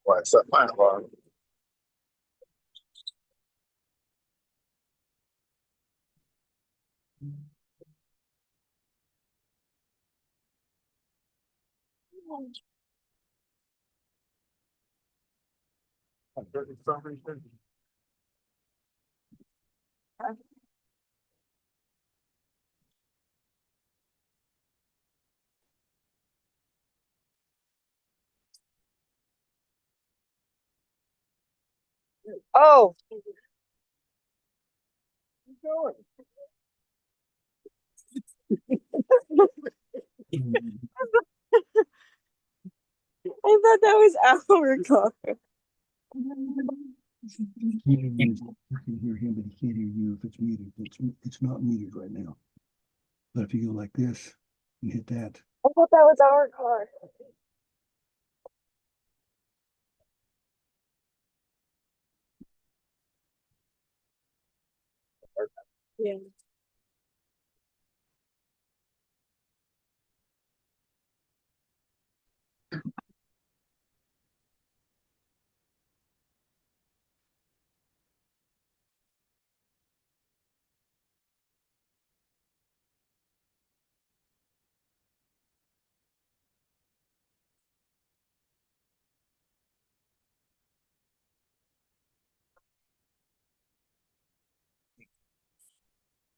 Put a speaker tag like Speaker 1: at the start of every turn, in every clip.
Speaker 1: Why, set my alarm.
Speaker 2: Oh, I thought that was our car.
Speaker 3: You can hear him, but he can't hear you if it's muted. It's not muted right now. But if you go like this and hit that,
Speaker 2: I thought that was our car. Yeah.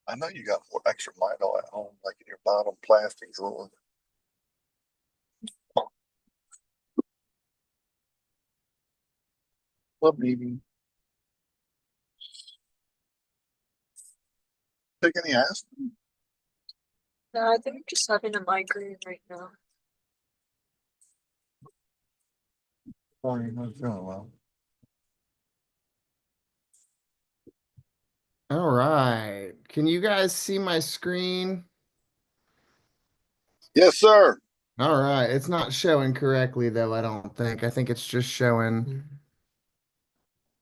Speaker 1: I know you got more extra vinyl at home, like in your bottom plastic drawer. Club meeting. Take any aspirin?
Speaker 2: No, I think I'm just having a migraine right now.
Speaker 1: Oh, you're not feeling well.
Speaker 4: All right. Can you guys see my screen?
Speaker 1: Yes, sir.
Speaker 4: All right. It's not showing correctly though, I don't think. I think it's just showing.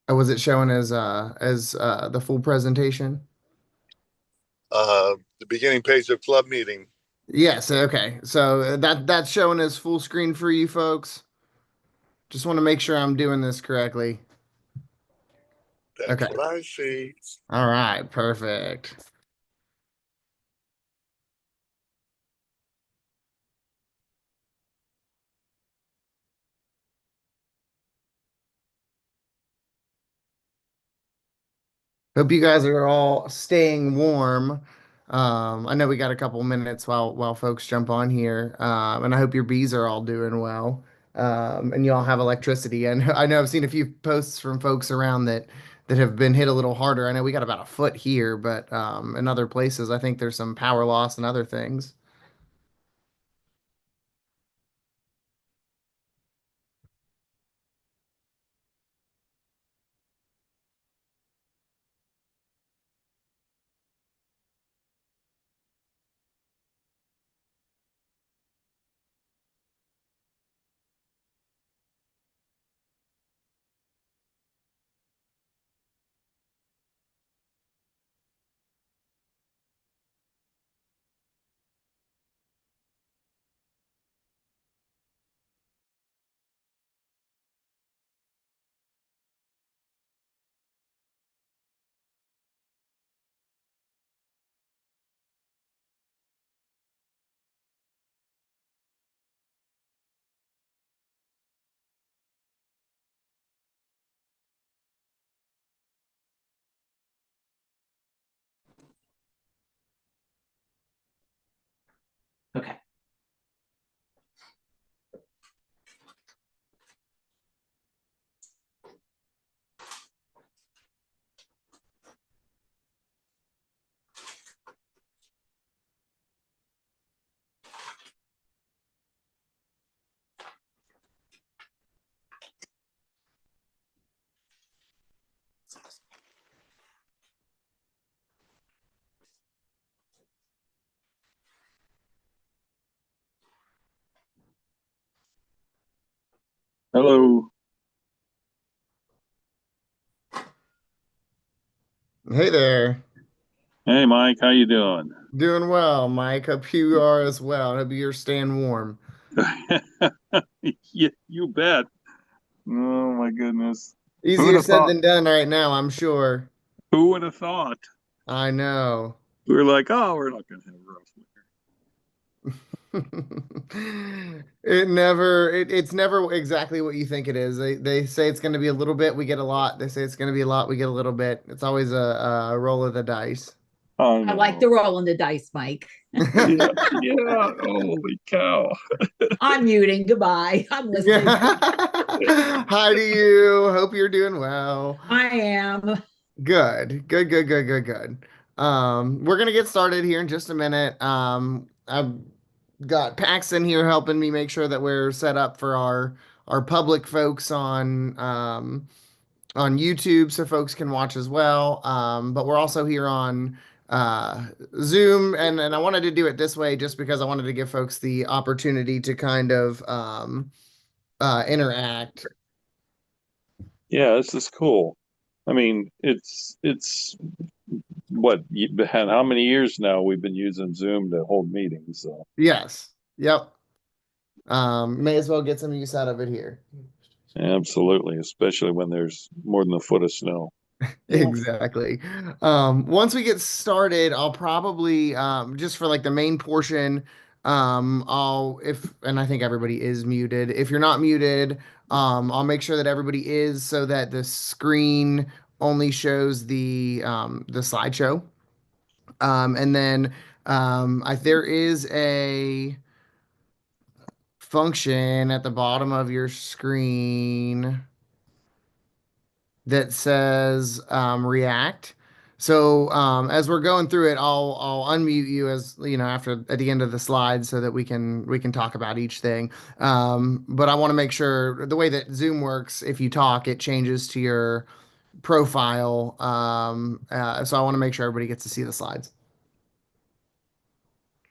Speaker 4: Oh, was it showing as the full presentation?
Speaker 1: The beginning page of club meeting.
Speaker 4: Yes, okay. So that's showing as full screen for you folks. Just want to make sure I'm doing this correctly.
Speaker 1: That's
Speaker 4: Okay.
Speaker 1: what I see.
Speaker 4: All right, perfect. Hope you guys are all staying warm. I know we got a couple minutes while folks jump on here, and I hope your bees are all doing well, and you all have electricity. And I know I've seen a few posts from folks around that have been hit a little harder. I know we got about a foot here, but in other places, I think there's some power loss and other things.
Speaker 5: Okay.
Speaker 6: Hello.
Speaker 4: Hey there.
Speaker 6: Hey, Mike. How you doing?
Speaker 4: Doing well, Mike. Hope you are as well. Hope you're staying warm.
Speaker 6: You bet. Oh my goodness. Who would
Speaker 4: Easier
Speaker 6: have
Speaker 4: said
Speaker 6: thought?
Speaker 4: than done right now, I'm sure.
Speaker 6: Who would have thought?
Speaker 4: I know.
Speaker 6: We were like, oh, we're not going to have roast
Speaker 4: It's never exactly what you think it is. They say it's going to be a little bit, we get a lot. They say it's going to be a lot, we get a little bit. It's always a roll of the dice.
Speaker 6: I
Speaker 5: I like the
Speaker 6: know.
Speaker 5: roll on the dice, Mike.
Speaker 6: Yeah, yeah. Holy cow.
Speaker 5: I'm muting. Goodbye. I'm listening.
Speaker 4: Hi to you. Hope you're doing well.
Speaker 5: I am.
Speaker 4: Good. We're gonna get started here in just a minute. I've got Paxton here helping me make sure that we're set up for our public folks on YouTube so folks can watch as well. But we're also here on Zoom, and I wanted to do it this way just because I wanted to give folks the opportunity to kind of interact.
Speaker 6: Yeah, this is cool. I mean, it's what how many years now we've been using Zoom to hold meetings. So
Speaker 4: Yes. Yep. May as well get some use out of it here.
Speaker 6: absolutely, especially when there's more than a foot of snow.
Speaker 4: Exactly. Once we get started, I'll probably just for like the main portion, I'll if and I think everybody is muted. If you're not muted, I'll make sure that everybody is so that the screen only shows the slideshow. And then there is a function at the bottom of your screen that says React. So as we're going through it, I'll unmute you as you know after at the end of the slide so that we can talk about each thing. But I want to make sure the way that Zoom works, if you talk, it changes to your profile. So I want to make sure everybody gets to see the slides.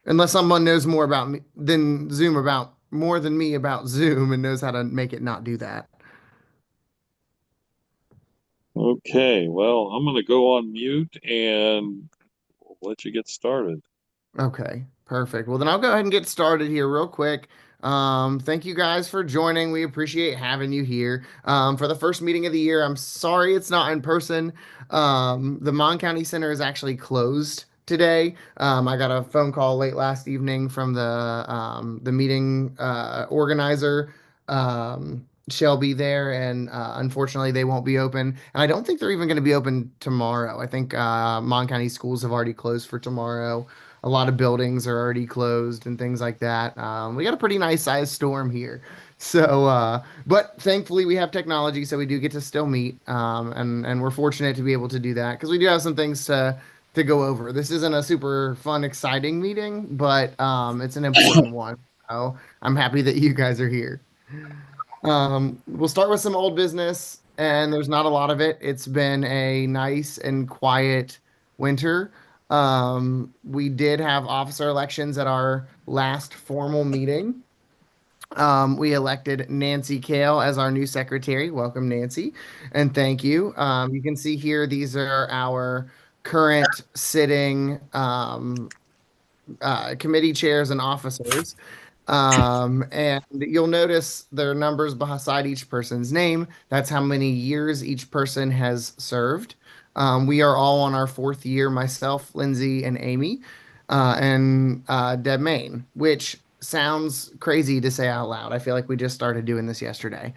Speaker 4: Unless someone knows more about me than Zoom about more than me about Zoom and knows how to make it not do that.
Speaker 6: Okay, well, I'm going to go on mute and we'll let you get started.
Speaker 4: Okay, perfect. Well, then I'll go ahead and get started here real quick. Thank you guys for joining. We appreciate having you here. For the first meeting of the year, I'm sorry it's not in person. The Mon County Center is actually closed today. I got a phone call late last evening from the meeting organizer. Shelby there, and unfortunately, they won't be open. And I don't think they're even going to be open tomorrow. I think Mon County schools have already closed for tomorrow. A lot of buildings are already closed and things like that. We got a pretty nice sized storm here. So, but thankfully we have technology, so we do get to still meet. And we're fortunate to be able to do that because we do have some things to go over. This isn't a super fun, exciting meeting, but it's an important one. So I'm happy that you guys are here. We'll start with some old business, and there's not a lot of it. It's been a nice and quiet winter. We did have officer elections at our last formal meeting. We elected Nancy Kale as our new secretary. Welcome, Nancy, and thank you. You can see here these are our current sitting committee chairs and officers. And you'll notice there are numbers beside each person's name. That's how many years each person has served. We are all on our fourth year, myself, Lindsay, and Amy, and Deb Main, which sounds crazy to say out loud. I feel like we just started doing this yesterday.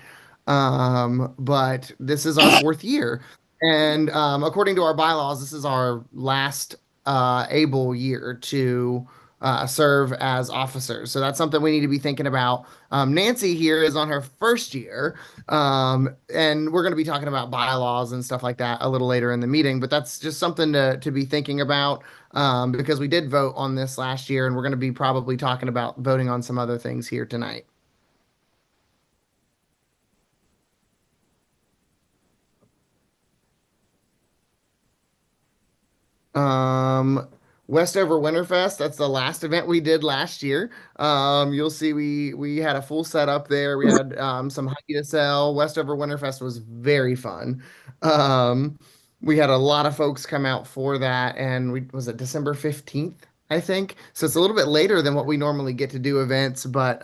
Speaker 4: But this is our fourth year. And according to our bylaws, this is our last able year to serve as officers. So that's something we need to be thinking about. Nancy here is on her first year, and we're going to be talking about bylaws and stuff like that a little later in the meeting. But that's just something to be thinking about because we did vote on this last year, and we're going to be probably talking about voting on some other things here tonight. Um, Westover Winterfest, that's the last event we did last year. You'll see we had a full setup there. We had some hockey to sell. Westover Winterfest was very fun. Um, we had a lot of folks come out for that, and we was it December 15th, I think. So it's a little bit later than what we normally get to do events, but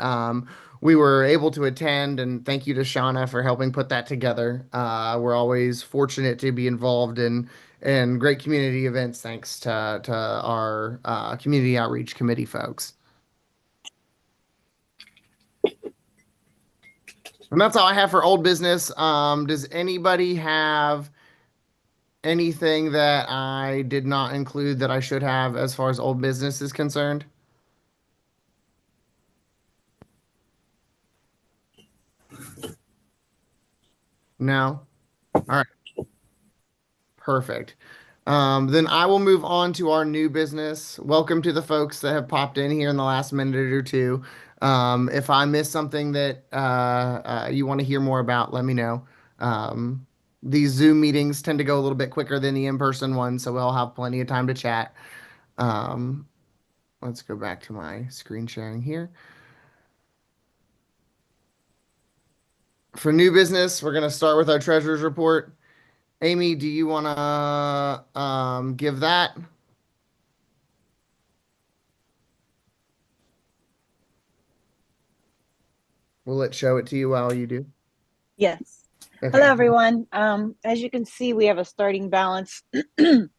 Speaker 4: we were able to attend, and thank you to Shauna for helping put that together. We're always fortunate to be involved in great community events thanks to our community outreach committee folks. And that's all I have for old business. Does anybody have anything that I did not include that I should have as far as old business is concerned? No? All right. Perfect. Then I will move on to our new business. Welcome to the folks that have popped in here in the last minute or two. If I missed something that you want to hear more about, let me know. These Zoom meetings tend to go a little bit quicker than the in-person ones, so we'll have plenty of time to chat. Um, let's go back to my screen sharing here. For new business, we're going to start with our treasurer's report. Amy, do you want to give that? Will it show it to you while you do?
Speaker 7: Yes.
Speaker 4: Okay.
Speaker 7: Hello, everyone. As you can see, we have a starting balance and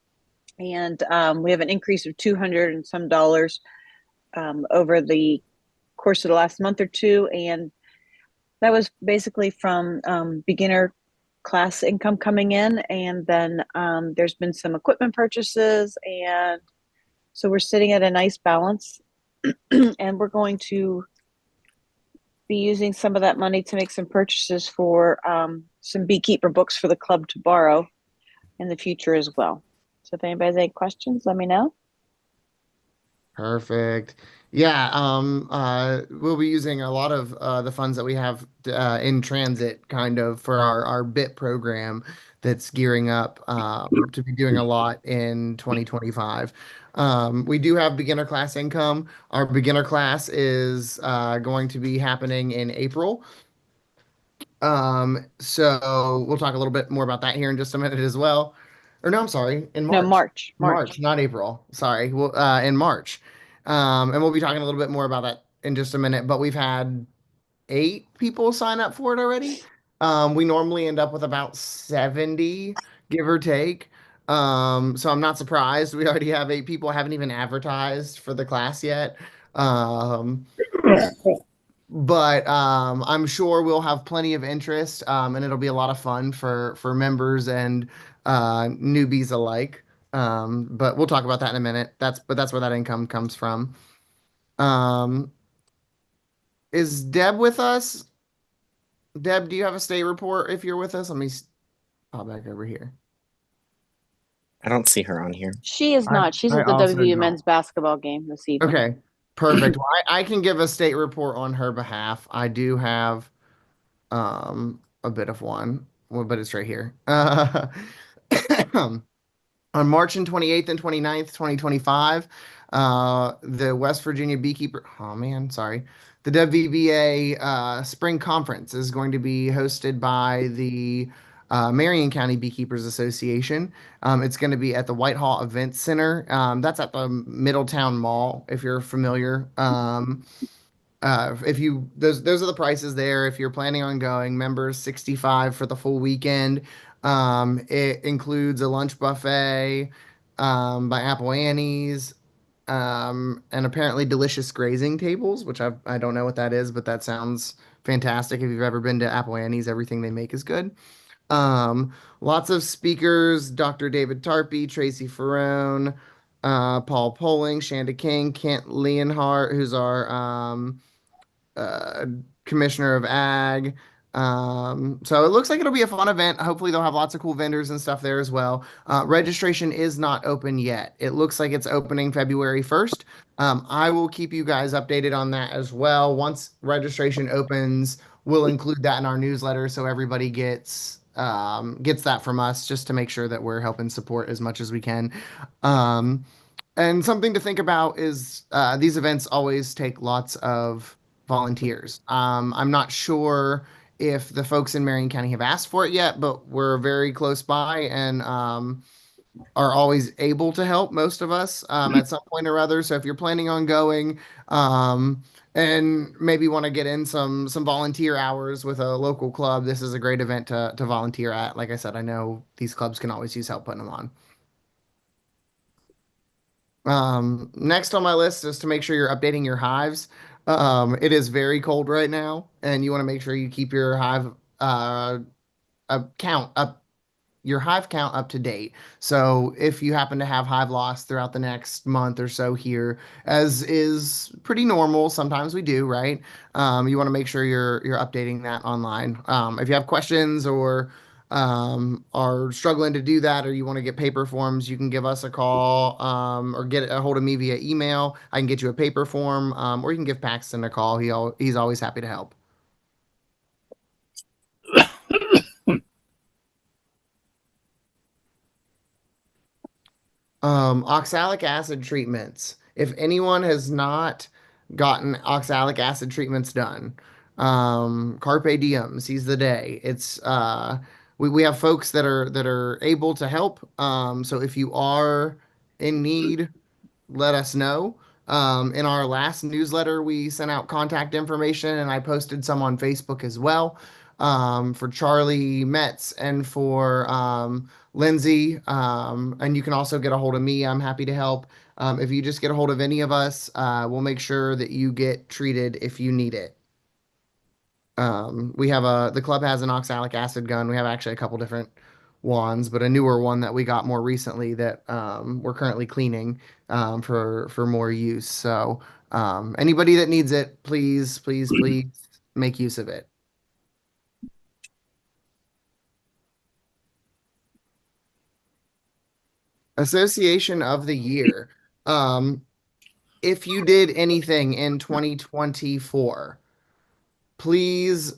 Speaker 7: we have an increase of 200 and some dollars over the course of the last month or two. And that was basically from beginner class income coming in. And then there's been some equipment purchases. And so we're sitting at a nice balance and we're going to be using some of that money to make some purchases for some beekeeper books for the club to borrow in the future as well. So if anybody has any questions, let me know.
Speaker 4: Perfect. Yeah, we'll be using a lot of the funds that we have in transit kind of for our BIT program that's gearing up to be doing a lot in 2025. We do have beginner class income. Our beginner class is going to be happening in April. So we'll talk a little bit more about that here in just a minute as well. Or no, I'm sorry, in
Speaker 7: No,
Speaker 4: March.
Speaker 7: March.
Speaker 4: March, not April. Sorry. Well, in March. And we'll be talking a little bit more about that in just a minute, but we've had 8 people sign up for it already. We normally end up with about 70, give or take. So I'm not surprised. We already have 8 people. I haven't even advertised for the class yet. Um, but I'm sure we'll have plenty of interest, and it'll be a lot of fun for members and newbies alike. But we'll talk about that in a minute. That's where that income comes from. Um, is Deb with us? Deb, do you have a state report if you're with us? Let me pop back over here.
Speaker 8: I don't see her on here.
Speaker 7: She is not. She's
Speaker 4: I
Speaker 7: at the
Speaker 4: also
Speaker 7: WVU
Speaker 4: don't.
Speaker 7: men's basketball game this evening.
Speaker 4: Okay, perfect. Well, I can give a state report on her behalf. I do have a bit of one, well, but it's right here. On March 28th and 29th, 2025, the West Virginia Beekeeper, oh man, sorry. The WVBA Spring Conference is going to be hosted by the Marion County Beekeepers Association. It's going to be at the Whitehall Events Center. That's at the Middletown Mall, if you're familiar. If you those are the prices there. If you're planning on going, members 65 for the full weekend. It includes a lunch buffet by Apple Annie's, and apparently delicious grazing tables, which I don't know what that is, but that sounds fantastic. If you've ever been to Apple Annie's, everything they make is good. Lots of speakers: Dr. David Tarpey, Tracy Ferrone, Paul Poling, Shanda King, Kent Leonhardt, who's our uh, commissioner of ag. So it looks like it'll be a fun event. Hopefully, they'll have lots of cool vendors and stuff there as well. Registration is not open yet. It looks like it's opening February 1st. I will keep you guys updated on that as well. Once registration opens, we'll include that in our newsletter so everybody gets that from us just to make sure that we're helping support as much as we can. And something to think about is these events always take lots of volunteers. I'm not sure if the folks in Marion County have asked for it yet, but we're very close by, and are always able to help most of us at some point or other. So if you're planning on going um, and maybe want to get in some volunteer hours with a local club, this is a great event to volunteer at. Like I said, I know these clubs can always use help putting them on. Next on my list is to make sure you're updating your hives. It is very cold right now, and you want to make sure you keep your hive count up your hive count up to date. So if you happen to have hive loss throughout the next month or so here, as is pretty normal, sometimes we do, right? You want to make sure you're updating that online. If you have questions or are struggling to do that, or you want to get paper forms, you can give us a call or get a hold of me via email. I can get you a paper form, or you can give Paxton a call. He's always happy to help. Oxalic acid treatments. If anyone has not gotten oxalic acid treatments done, carpe diem, seize the day. We have folks that are able to help. So if you are in need, let us know. In our last newsletter, we sent out contact information, and I posted some on Facebook as well for Charlie Metz and for Lindsay. And you can also get a hold of me. I'm happy to help. If you just get a hold of any of us, we'll make sure that you get treated if you need it. The club has an oxalic acid gun. We have actually a couple different wands, but a newer one that we got more recently that we're currently cleaning for more use. So anybody that needs it, please, please, please make use of it. Association of the year. Um, if you did anything in 2024, please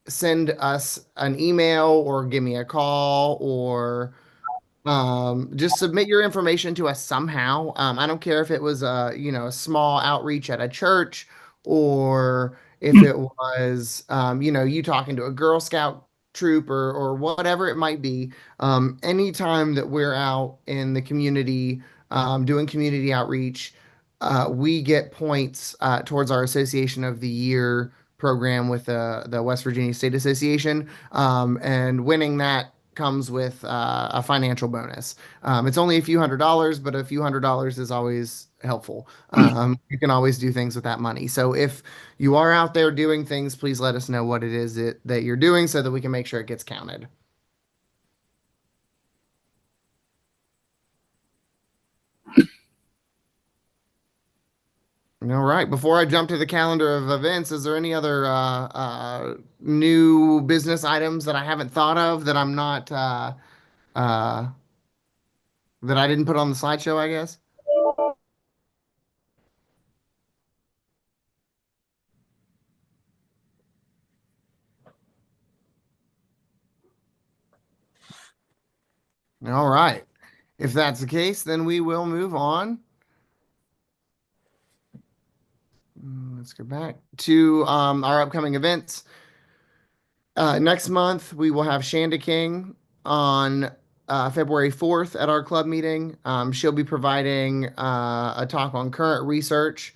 Speaker 4: send us an email or give me a call or just submit your information to us somehow. I don't care if it was a small outreach at a church or if it was you talking to a Girl Scout troop or whatever it might be. Anytime that we're out in the community doing community outreach, we get points towards our Association of the Year program with the West Virginia State Association, and winning that comes with a financial bonus. It's only a few $100s, but a few $100s is always helpful. You can always do things with that money. So if you are out there doing things, please let us know what it is that you're doing so that we can make sure it gets counted. All right. Before I jump to the calendar of events, is there any other new business items that I haven't thought of that I'm not uh, that I didn't put on the slideshow, I guess? All right. If that's the case, then we will move on. Let's go back to our upcoming events. Next month, we will have Shanda King on February 4th at our club meeting. She'll be providing a talk on current research.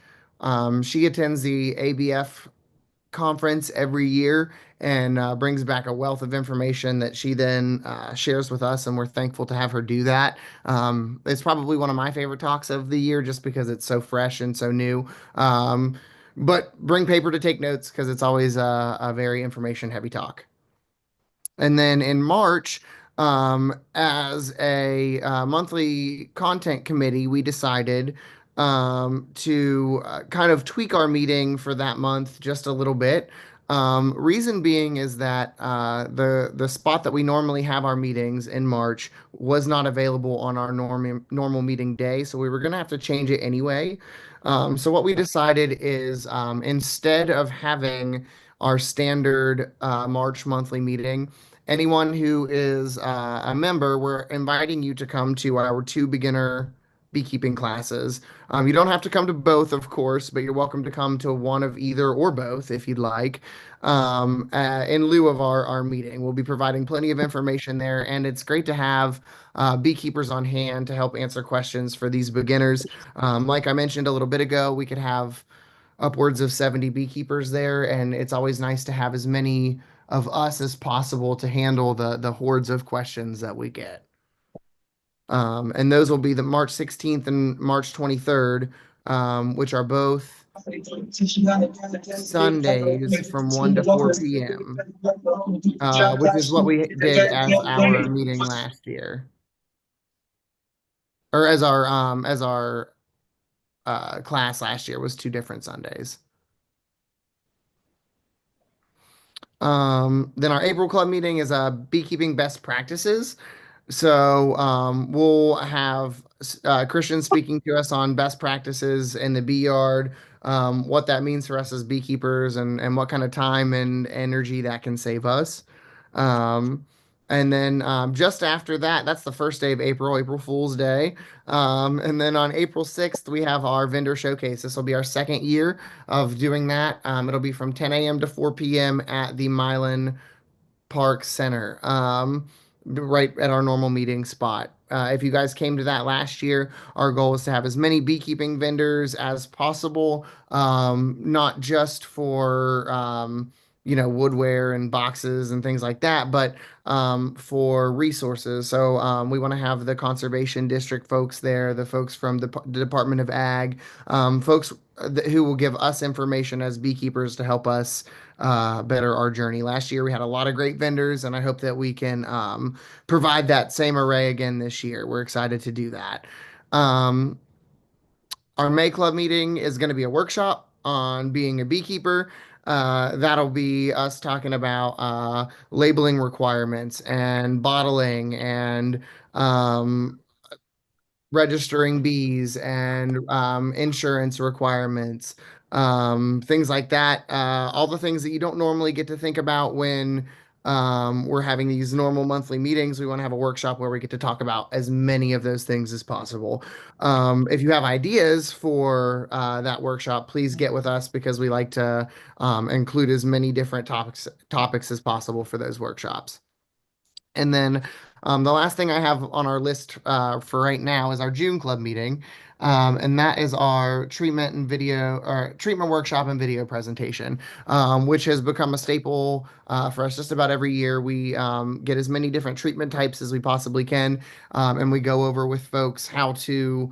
Speaker 4: She attends the ABF conference every year and brings back a wealth of information that she then shares with us, and we're thankful to have her do that. It's probably one of my favorite talks of the year just because it's so fresh and so new. But bring paper to take notes because it's always a very information heavy talk. And then in March, as a monthly content committee, we decided to kind of tweak our meeting for that month just a little bit. Reason being is that the spot that we normally have our meetings in March was not available on our normal meeting day, so we were going to have to change it anyway. So what we decided is instead of having our standard March monthly meeting, anyone who is a member, we're inviting you to come to our two beginner beekeeping classes. You don't have to come to both, of course, but you're welcome to come to one of either or both if you'd like. In lieu of our meeting, we'll be providing plenty of information there, and it's great to have beekeepers on hand to help answer questions for these beginners. Like I mentioned a little bit ago, we could have upwards of 70 beekeepers there, and it's always nice to have as many of us as possible to handle the hordes of questions that we get. And those will be the March 16th and March 23rd, which are both Sundays from 1 to 4 p.m., which is what we did as our meeting last year, or as our class last year was 2 different Sundays. Then our April club meeting is beekeeping best practices. So we'll have Christian speaking to us on best practices in the bee yard, what that means for us as beekeepers, and what kind of time and energy that can save us. Um, and then just after that, that's the first day of April, April Fool's Day. And then on April 6th, we have our vendor showcase. This will be our second year of doing that. It'll be from 10 a.m. to 4 p.m. at the Milan Park Center, right at our normal meeting spot. If you guys came to that last year, our goal is to have as many beekeeping vendors as possible, not just for woodware and boxes and things like that, but for resources. So we want to have the conservation district folks there, the folks from the Department of Ag, folks who will give us information as beekeepers to help us better our journey. Last year we had a lot of great vendors, and I hope that we can provide that same array again this year. We're excited to do that. Our May Club meeting is going to be a workshop on being a beekeeper. That'll be us talking about labeling requirements and bottling and registering bees and insurance requirements, things like that. All the things that you don't normally get to think about when we're having these normal monthly meetings. We want to have a workshop where we get to talk about as many of those things as possible. If you have ideas for that workshop, please get with us because we like to include as many different topics as possible for those workshops. And then the last thing I have on our list for right now is our June club meeting. And that is our treatment and video or treatment workshop and video presentation, which has become a staple for us just about every year. We get as many different treatment types as we possibly can, and we go over with folks how to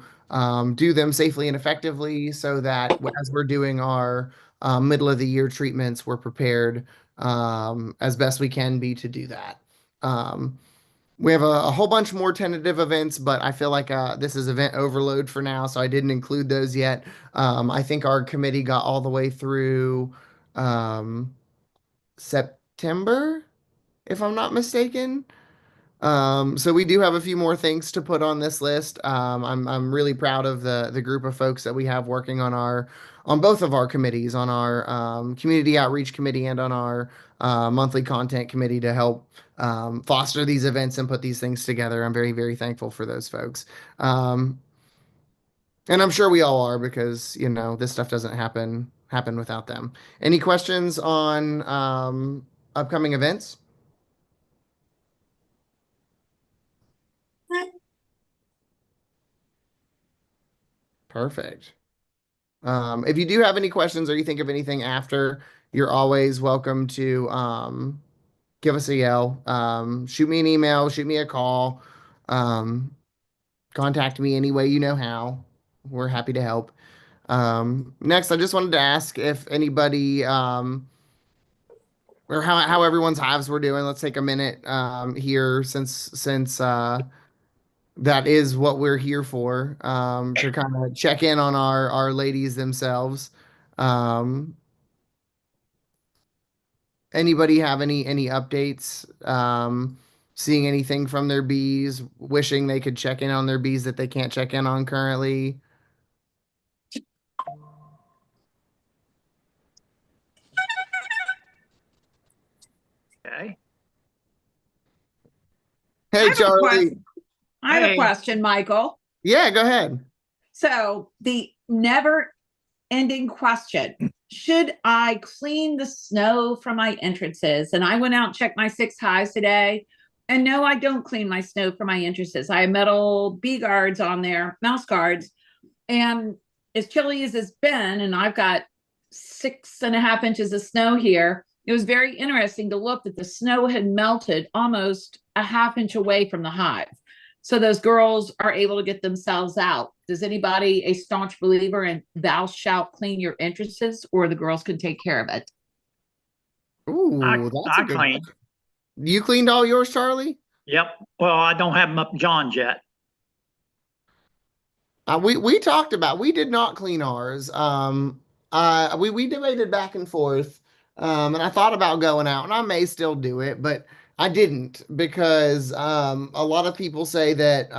Speaker 4: do them safely and effectively so that as we're doing our middle of the year treatments, we're prepared as best we can be to do that. Um, we have a whole bunch more tentative events, but I feel like this is event overload for now, so I didn't include those yet. I think our committee got all the way through September, if I'm not mistaken. So we do have a few more things to put on this list. I'm really proud of the group of folks that we have working on both of our committees, on our community outreach committee and on our monthly content committee to help foster these events and put these things together. I'm very, very thankful for those folks. And I'm sure we all are because, this stuff doesn't happen without them. Any questions on upcoming events? Perfect. If you do have any questions or you think of anything after, you're always welcome to give us a yell. Shoot me an email, shoot me a call, um, contact me any way you know how. We're happy to help. Next, I just wanted to ask if anybody or how everyone's hives were doing. Let's take a minute here since that is what we're here for, to kind of check in on our ladies themselves. Um, Anybody have any updates? Seeing anything from their bees, wishing they could check in on their bees that they can't check in on currently?
Speaker 9: Okay.
Speaker 4: Hey, Charlie.
Speaker 5: I have a
Speaker 9: Hey.
Speaker 5: question, Michael.
Speaker 4: Yeah, go ahead.
Speaker 5: So the never ending question, should I clean the snow from my entrances? And I went out and checked my 6 highs today. And no, I don't clean my snow from my entrances. I have metal bee guards on there, mouse guards. And as chilly as it's been, and I've got 6.5 inches of snow here, it was very interesting to look that the snow had melted almost a half inch away from the hive. So those girls are able to get themselves out. Does anybody a staunch believer in thou shalt clean your entrances, or the girls can take care of it?
Speaker 4: Ooh,
Speaker 9: I
Speaker 4: that's a good
Speaker 9: clean.
Speaker 4: question. You cleaned all yours, Charlie?
Speaker 9: Yep. Well, I don't have them up John's yet.
Speaker 4: We talked about, we did not clean ours. We debated back and forth. And I thought about going out, and I may still do it, but I didn't because a lot of people say that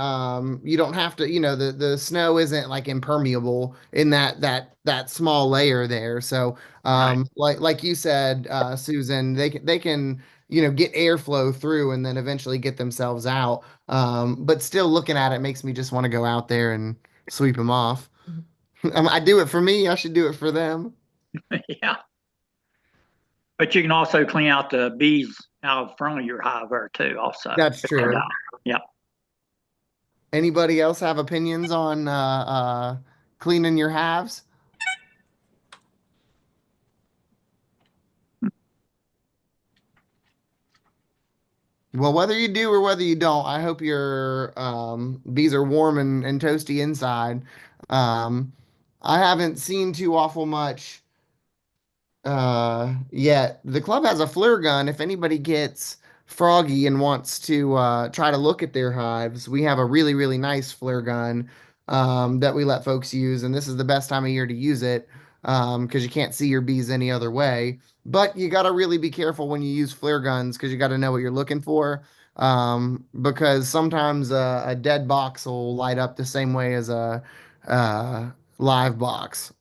Speaker 4: you don't have to, the snow isn't like impermeable in that small layer there. So like you said, Susan, they can get airflow through and then eventually get themselves out. But still looking at it makes me just want to go out there and sweep them off. I do it for me. I should do it for them.
Speaker 9: Yeah. But you can also clean out the bees out front of your hive there too, also.
Speaker 4: That's true.
Speaker 9: Yep.
Speaker 4: Anybody else have opinions on cleaning your hives? Well, whether you do or whether you don't, I hope your bees are warm and toasty inside. I haven't seen too awful much yet. The club has a flare gun. If anybody gets froggy and wants to try to look at their hives, we have a really, really nice flare gun that we let folks use, and this is the best time of year to use it because you can't see your bees any other way. But you got to really be careful when you use flare guns because you got to know what you're looking for. Because sometimes a dead box will light up the same way as a live box.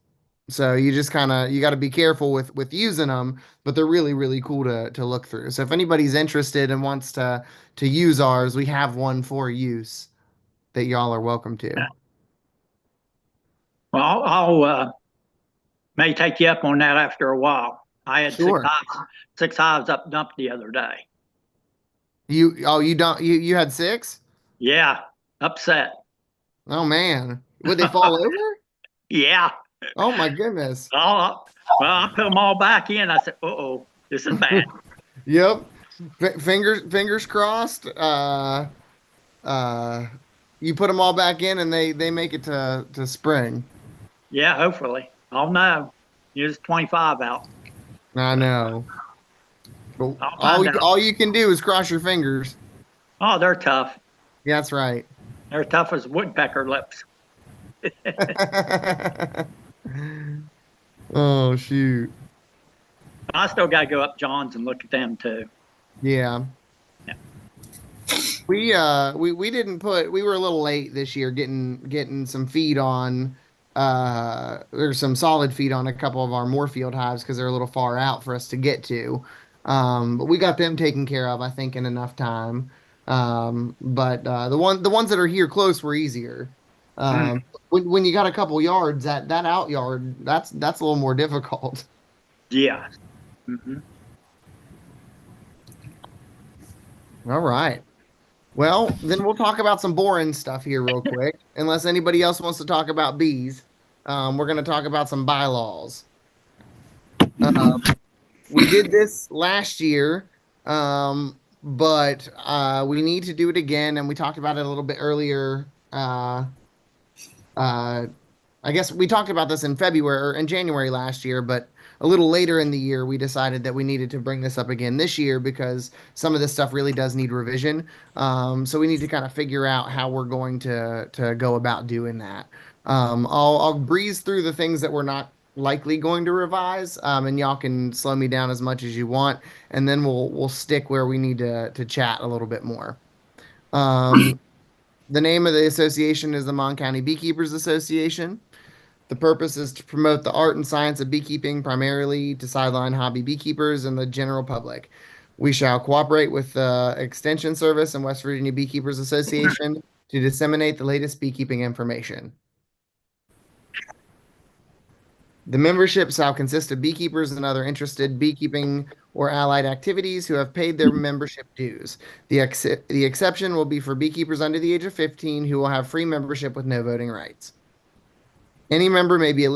Speaker 4: So you just kind of you got to be careful with using them, but they're really really cool to look through. So if anybody's interested and wants to use ours, we have one for use that y'all are welcome to.
Speaker 9: Well, I'll may take you up on that after a while. I had
Speaker 4: Sure.
Speaker 9: six hives up dumped the other day.
Speaker 4: You don't you had 6?
Speaker 9: Yeah, upset.
Speaker 4: Oh man, would they fall over?
Speaker 9: Yeah.
Speaker 4: Oh my goodness.
Speaker 9: Well, I put them all back in. I said, "Uh-oh, this is bad."
Speaker 4: Yep. Fingers crossed. Uh, you put them all back in and they make it to spring.
Speaker 9: Yeah, hopefully. I'll know. There's 25 out.
Speaker 4: I know. But
Speaker 9: I'll find out.
Speaker 4: all you can do is cross your fingers.
Speaker 9: Oh, they're tough.
Speaker 4: Yeah, that's right.
Speaker 9: They're tough as woodpecker lips.
Speaker 4: Oh shoot.
Speaker 9: I still got to go up John's and look at them too.
Speaker 4: Yeah.
Speaker 9: Yeah.
Speaker 4: We didn't put we were a little late this year getting some feed on or some solid feed on a couple of our Moorfield hives because they're a little far out for us to get to. But we got them taken care of, I think, in enough time. But the ones that are here close were easier. When you got a couple yards, that out yard, that's a little more difficult.
Speaker 9: Yeah. Mm-hmm.
Speaker 4: All right. Well, then we'll talk about some boring stuff here real quick. Unless anybody else wants to talk about bees, we're going to talk about some bylaws. We did this last year, but we need to do it again, and we talked about it a little bit earlier. I guess we talked about this in February or in January last year, but a little later in the year, we decided that we needed to bring this up again this year because some of this stuff really does need revision. So we need to kind of figure out how we're going to go about doing that. I'll breeze through the things that we're not likely going to revise, and y'all can slow me down as much as you want, and then we'll stick where we need to chat a little bit more. The name of the association is the Mon County Beekeepers Association. The purpose is to promote the art and science of beekeeping, primarily to sideline hobby beekeepers and the general public. We shall cooperate with the Extension Service and West Virginia Beekeepers Association to disseminate the latest beekeeping information. The membership shall consist of beekeepers and other interested beekeeping or allied activities who have paid their membership dues. The exception will be for beekeepers under the age of 15 who will have free membership with no voting rights. Any member may be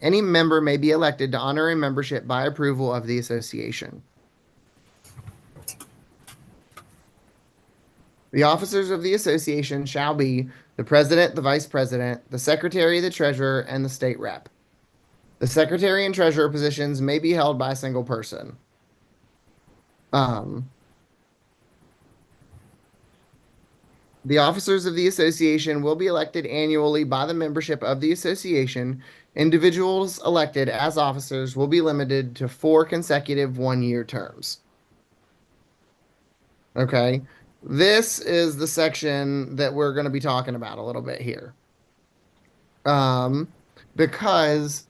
Speaker 4: any member may be elected to honorary membership by approval of the association. The officers of the association shall be the president, the vice president, the secretary, the treasurer, and the state rep. The secretary and treasurer positions may be held by a single person. The officers of the association will be elected annually by the membership of the association. Individuals elected as officers will be limited to 4 consecutive one-year terms. Okay, this is the section that we're going to be talking about a little bit here. Because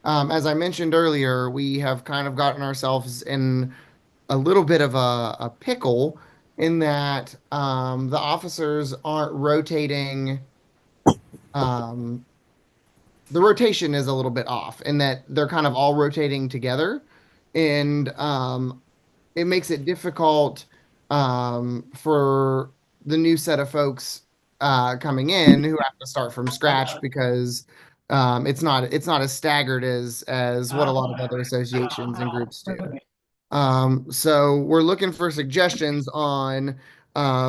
Speaker 4: as I mentioned earlier, we have kind of gotten ourselves in a little bit of a pickle in that the officers aren't rotating. The rotation is a little bit off in that they're kind of all rotating together, and it makes it difficult for the new set of folks coming in who have to start from scratch because it's not as staggered as what a lot of other associations and groups do. So we're looking for suggestions on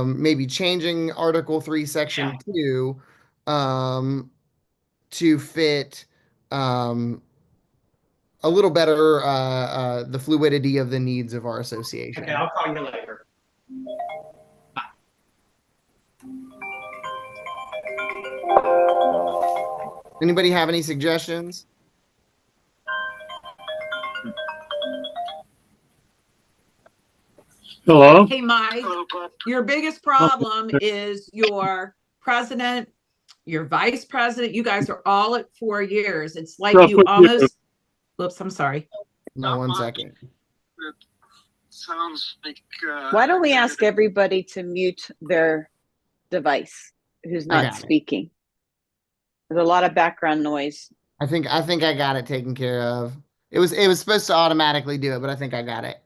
Speaker 4: maybe changing Article 3, Section 2 to fit a little better the fluidity of the needs of our association.
Speaker 9: Okay, I'll call you later.
Speaker 4: Anybody have any suggestions?
Speaker 6: Hello?
Speaker 5: Hey, Mike, your biggest problem is your president, your vice president. You guys are all at 4 years. It's like you almost, whoops, I'm sorry.
Speaker 4: No, 1 second.
Speaker 1: Sounds like.
Speaker 7: Why don't we ask everybody to mute their device who's
Speaker 4: I
Speaker 7: not
Speaker 4: got it.
Speaker 7: speaking? There's a lot of background noise.
Speaker 4: I think I got it taken care of. It was supposed to automatically do it, but I think I got it.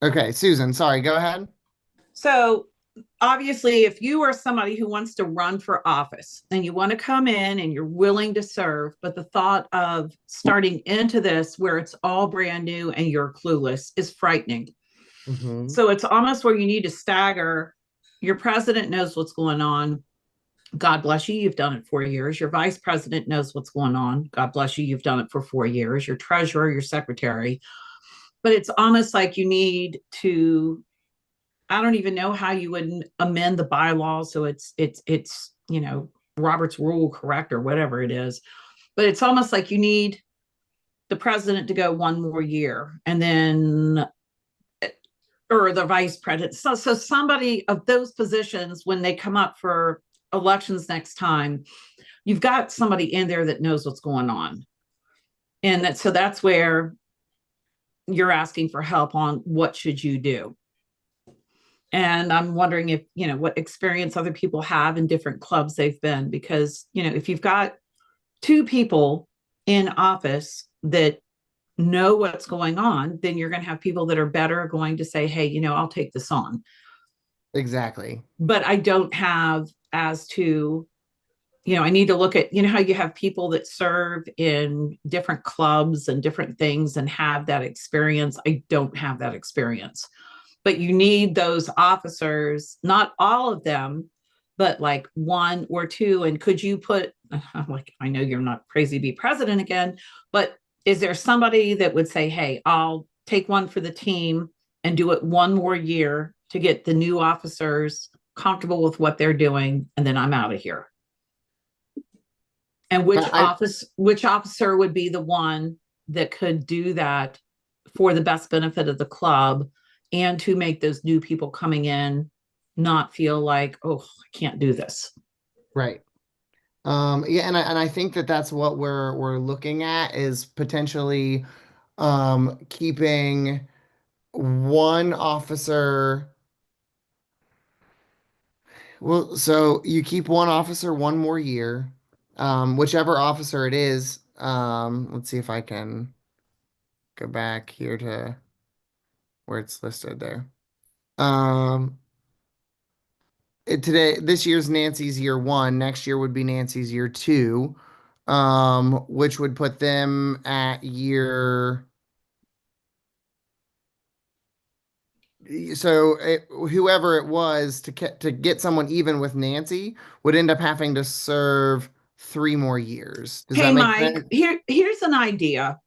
Speaker 4: Okay, Susan, sorry, go ahead.
Speaker 5: So obviously, if you are somebody who wants to run for office and you want to come in and you're willing to serve, but the thought of starting into this where it's all brand new and you're clueless is frightening.
Speaker 4: Mm-hmm.
Speaker 5: So it's almost where you need to stagger. Your president knows what's going on. God bless you. You've done it 4 years. Your vice president knows what's going on. God bless you. You've done it for 4 years. Your treasurer, your secretary. But it's almost like you need to, I don't even know how you would amend the bylaws so it's Robert's rule correct or whatever it is. But it's almost like you need the president to go 1 more year and then or the vice president. So somebody of those positions, when they come up for elections next time, you've got somebody in there that knows what's going on. And that's where you're asking for help on what should you do. And I'm wondering if, what experience other people have in different clubs they've been, because, if you've got 2 people in office that know what's going on, then you're going to have people that are better going to say, hey, I'll take this on.
Speaker 4: Exactly.
Speaker 5: But I don't have as to, I need to look at, how you have people that serve in different clubs and different things and have that experience. I don't have that experience. But you need those officers, not all of them, but like 1 or 2. And could you put, I know you're not crazy to be president again, but is there somebody that would say, hey, I'll take one for the team and do it 1 more year to get the new officers comfortable with what they're doing, and then I'm out of here? And which officer would be the one that could do that for the best benefit of the club and to make those new people coming in not feel like, oh, I can't do this.
Speaker 4: Right. Yeah, and I think that's what we're looking at is potentially keeping one officer. Well, so you keep one officer one more year, whichever officer it is. Let's see if I can go back here to where it's listed there. Um, this year's Nancy's year one. Next year would be Nancy's year two, which would put them at year. So whoever it was to get someone even with Nancy would end up having to serve 3 more years. Does
Speaker 5: Hey,
Speaker 4: that make
Speaker 5: Mike,
Speaker 4: sense?
Speaker 5: here's an idea,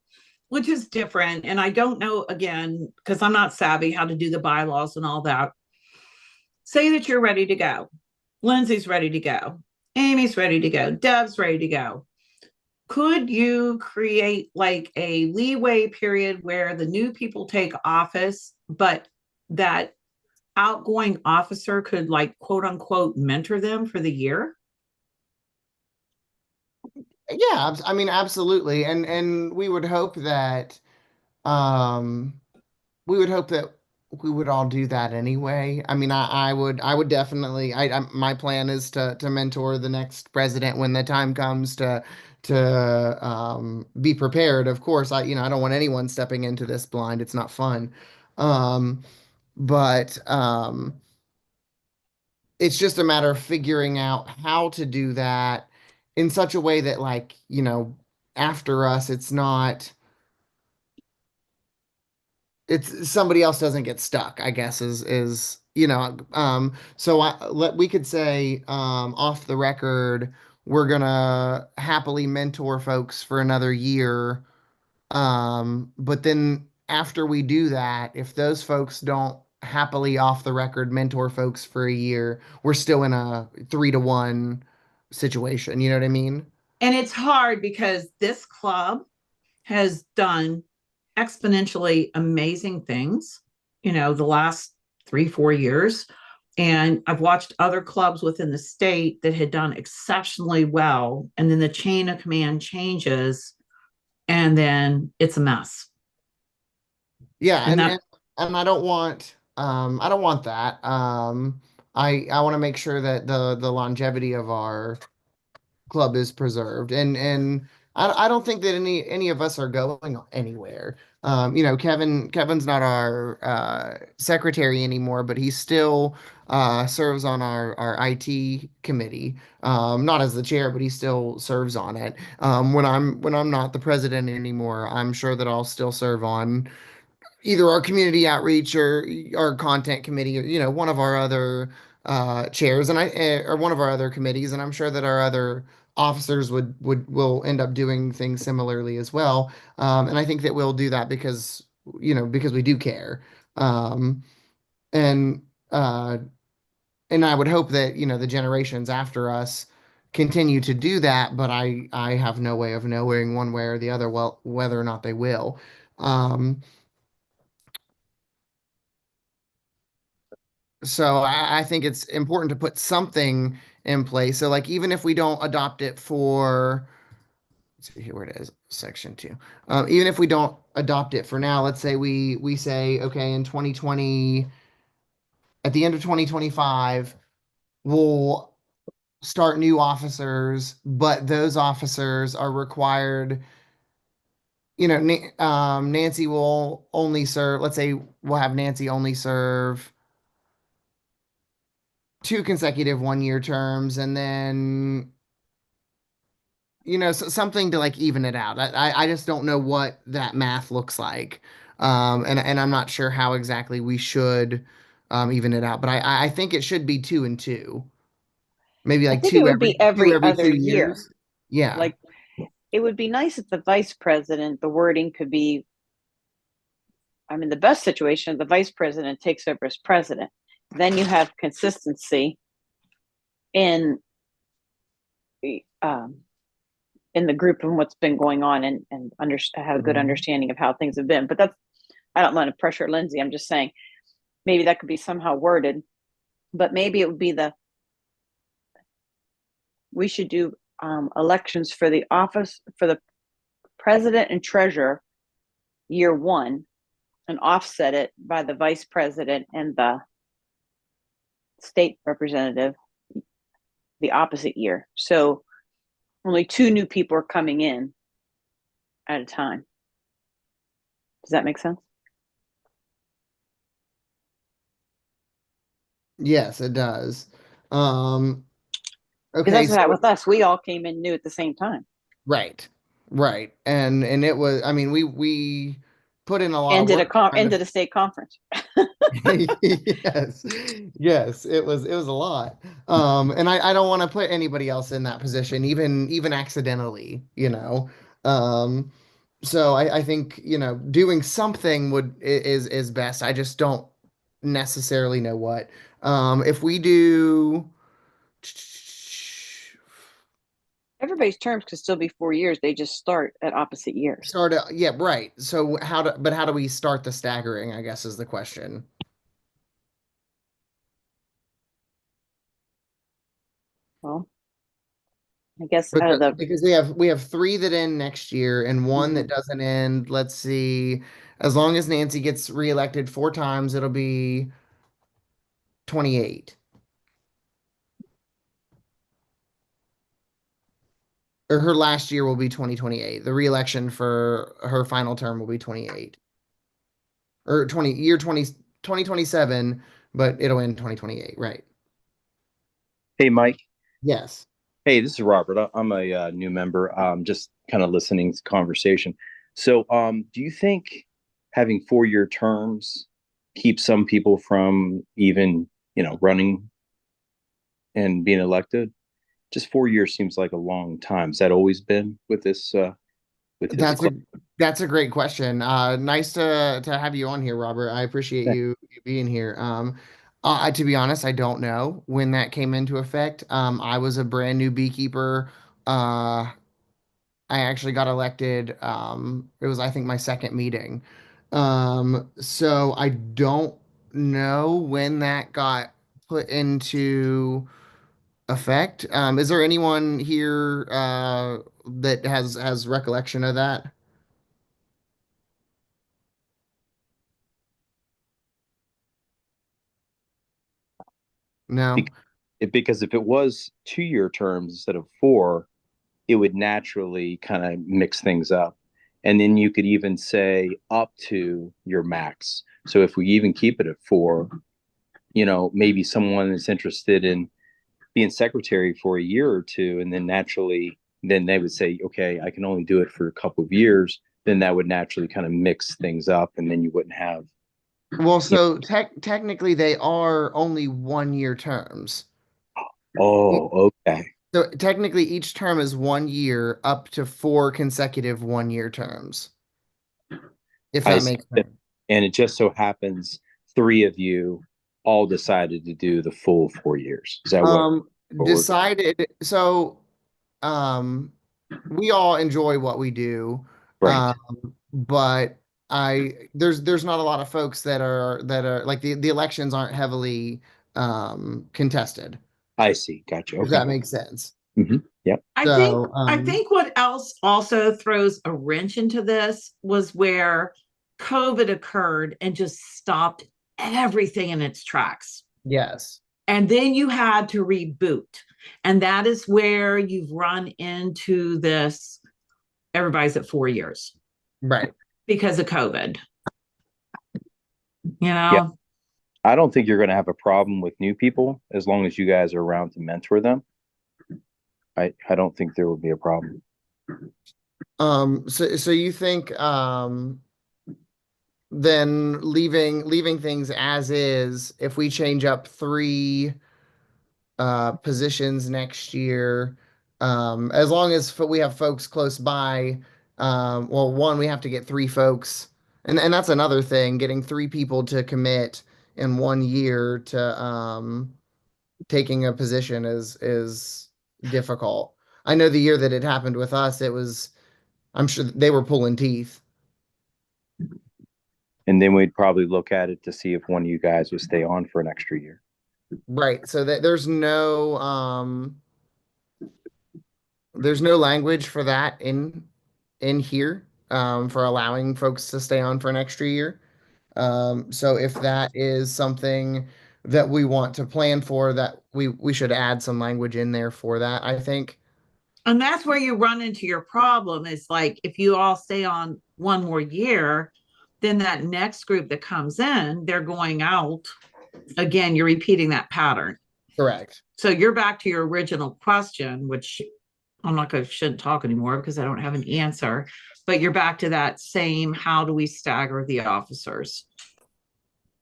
Speaker 5: which is different. And I don't know, again, because I'm not savvy how to do the bylaws and all that. Say that you're ready to go. Lindsay's ready to go. Amy's ready to go. Deb's ready to go. Could you create like a leeway period where the new people take office, but that outgoing officer could, like, quote unquote mentor them for the year?
Speaker 4: Yeah, I mean, absolutely. And um we would hope that we would all do that anyway. I mean, I would definitely my plan is to mentor the next president when the time comes to be prepared. Of course, I don't want anyone stepping into this blind. It's not fun. Um but it's just a matter of figuring out how to do that in such a way that, like, after us it's somebody else doesn't get stuck, I guess, is so we could say, off the record, we're gonna happily mentor folks for another year. But then after we do that, if those folks don't happily off the record mentor folks for a year, we're still in a 3-to-1 situation. You know what I mean?
Speaker 5: And it's hard because this club has done exponentially amazing things, the last 3, 4 years. And I've watched other clubs within the state that had done exceptionally well. And then the chain of command changes, and then it's a mess.
Speaker 4: Yeah,
Speaker 5: And
Speaker 4: and
Speaker 5: that,
Speaker 4: and, and I don't want that. I want to make sure that the longevity of our club is preserved, and I don't think that any of us are going anywhere. Kevin's not our secretary anymore, but he still serves on our IT committee. Not as the chair, but he still serves on it. When I'm not the president anymore, I'm sure that I'll still serve on either our community outreach or our content committee, or one of our other chairs, and or one of our other committees. And I'm sure that our other officers will end up doing things similarly as well. And I think that we'll do that because we do care. um, and uh, and I would hope that the generations after us continue to do that, but I have no way of knowing one way or the other, well, whether or not they will. um, So I think it's important to put something in place. So, like, even if we don't adopt it for, let's see here where it is, section 2. Even if we don't adopt it for now, let's say we say, okay, in 2020, at the end of 2025, we'll start new officers, but those officers are required. Nancy will only serve. Let's say we'll have Nancy only serve 2 consecutive 1-year terms, and then something to, like, even it out. I just don't know what that math looks like. And I'm not sure how exactly we should even it out, but I think it should be 2 and 2, maybe
Speaker 7: I
Speaker 4: like
Speaker 7: think it
Speaker 4: two
Speaker 7: would be
Speaker 4: two
Speaker 7: every
Speaker 4: every
Speaker 7: other
Speaker 4: 2 years.
Speaker 7: year.
Speaker 4: Yeah.
Speaker 7: Like, it would be nice if the vice president, the wording could be, I mean, the best situation, the vice president takes over as president. Then you have consistency in um, in the group and what's been going on, and have a good understanding of how things have been. But I don't want to pressure Lindsay. I'm just saying maybe that could be somehow worded, but maybe it would be we should do elections for the office for the president and treasurer year one, and offset it by the vice president and the state representative the opposite year. So only 2 new people are coming in at a time. Does that make sense?
Speaker 4: Yes, it does.
Speaker 7: Because
Speaker 4: Okay,
Speaker 7: that's what
Speaker 4: so
Speaker 7: happened with us. We all came in new at the same time.
Speaker 4: right, right, and it was. I mean, we put in a lot
Speaker 7: And
Speaker 4: of
Speaker 7: did
Speaker 4: work to kind
Speaker 7: and
Speaker 4: of.
Speaker 7: did a state conference.
Speaker 4: Yes, yes, it was a lot. And I don't want to put anybody else in that position, even accidentally, you know. Um, so I think, doing something is best. I just don't necessarily know what. If we do
Speaker 7: Everybody's terms could still be 4 years. They just start at opposite years.
Speaker 4: yeah, right. So how do we start the staggering, I guess is the question.
Speaker 7: Well, I guess out of the
Speaker 4: Because we have 3 that end next year and 1 that doesn't end. Let's see. As long as Nancy gets reelected 4 times, it'll be 28. Or her last year will be 2028. The reelection for her final term will be 28. Or 2027, but it'll end 2028, right?
Speaker 10: Hey, Mike.
Speaker 4: Yes.
Speaker 10: Hey, this is Robert. I'm a new member. Just kind of listening to the conversation. So, do you think having 4-year terms keeps some people from even, running and being elected? Just 4 years seems like a long time. Has that always been with this with this
Speaker 4: That's a
Speaker 10: club?
Speaker 4: that's a great question. Nice to have you on here, Robert. I appreciate you being here. To be honest, I don't know when that came into effect. I was a brand new beekeeper. I actually got elected. It was, I think, my second meeting. So I don't know when that got put into effect. Is there anyone here that has recollection of that? No.
Speaker 10: Because if it was 2-year terms instead of 4, it would naturally kind of mix things up. And then you could even say up to your max. So if we even keep it at 4, maybe someone is interested in being secretary for a year or two, and then naturally, then they would say, okay, I can only do it for a couple of years. Then that would naturally kind of mix things up, and then you wouldn't have.
Speaker 4: Well, so technically they are only 1-year terms.
Speaker 10: Oh, okay.
Speaker 4: So technically each term is 1 year up to 4 consecutive 1-year terms. If
Speaker 10: I
Speaker 4: that
Speaker 10: see.
Speaker 4: makes sense.
Speaker 10: And it just so happens 3 of you all decided to do the full 4 years. Is that what?
Speaker 4: Decided so um we all enjoy what we do.
Speaker 10: Right.
Speaker 4: But there's not a lot of folks that are like the elections aren't heavily contested,
Speaker 10: I see. Gotcha.
Speaker 4: if
Speaker 10: Okay.
Speaker 4: that makes sense.
Speaker 10: Yep.
Speaker 4: So
Speaker 5: I think what else also throws a wrench into this was where COVID occurred and just stopped everything in its tracks.
Speaker 4: yes.
Speaker 5: And then you had to reboot. And that is where you've run into this everybody's at 4 years
Speaker 4: Right.
Speaker 5: because of COVID.
Speaker 10: Yeah. I don't think you're going to have a problem with new people as long as you guys are around to mentor them. I don't think there will be a problem.
Speaker 4: So you think then leaving things as is, if we change up 3 positions next year, as long as we have folks close by, well, one, we have to get 3 folks, and that's another thing, getting 3 people to commit in 1 year to taking a position is difficult. I know the year that it happened with us, I'm sure they were pulling teeth.
Speaker 10: And then we'd probably look at it to see if one of you guys would stay on for an extra year.
Speaker 4: Right. So that there's no language for that in here for allowing folks to stay on for an extra year. So if that is something that we want to plan for, that we should add some language in there for that, I think.
Speaker 5: And that's where you run into your problem is like if you all stay on one more year, then that next group that comes in, they're going out. Again, you're repeating that pattern.
Speaker 4: Correct.
Speaker 5: So you're back to your original question, which I'm not going to shouldn't talk anymore because I don't have an answer. But you're back to that same how do we stagger the officers?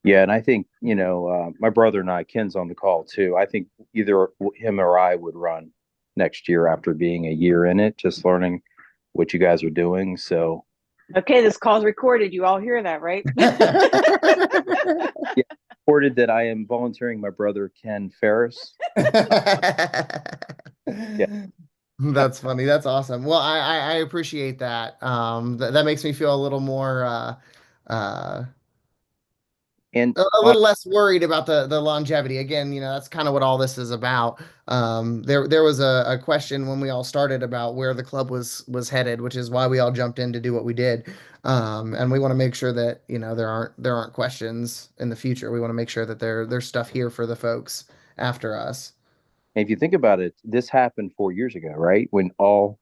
Speaker 10: Yeah, and I think, my brother and I, Ken's on the call too. I think either him or I would run next year after being a year in it, just learning what you guys are doing. So,
Speaker 7: Okay, this call's recorded. You all hear that, right?
Speaker 10: yeah, reported that I am volunteering my brother Ken Ferris.
Speaker 4: Yeah. That's funny. That's awesome. Well, I appreciate that. That makes me feel a little more
Speaker 10: And
Speaker 4: a little less worried about the longevity. Again, that's kind of what all this is about. There was a question when we all started about where the club was headed, which is why we all jumped in to do what we did. And we want to make sure that, there aren't questions in the future. We want to make sure that there's stuff here for the folks after us.
Speaker 10: if you think about it, this happened 4 years ago, right? When all,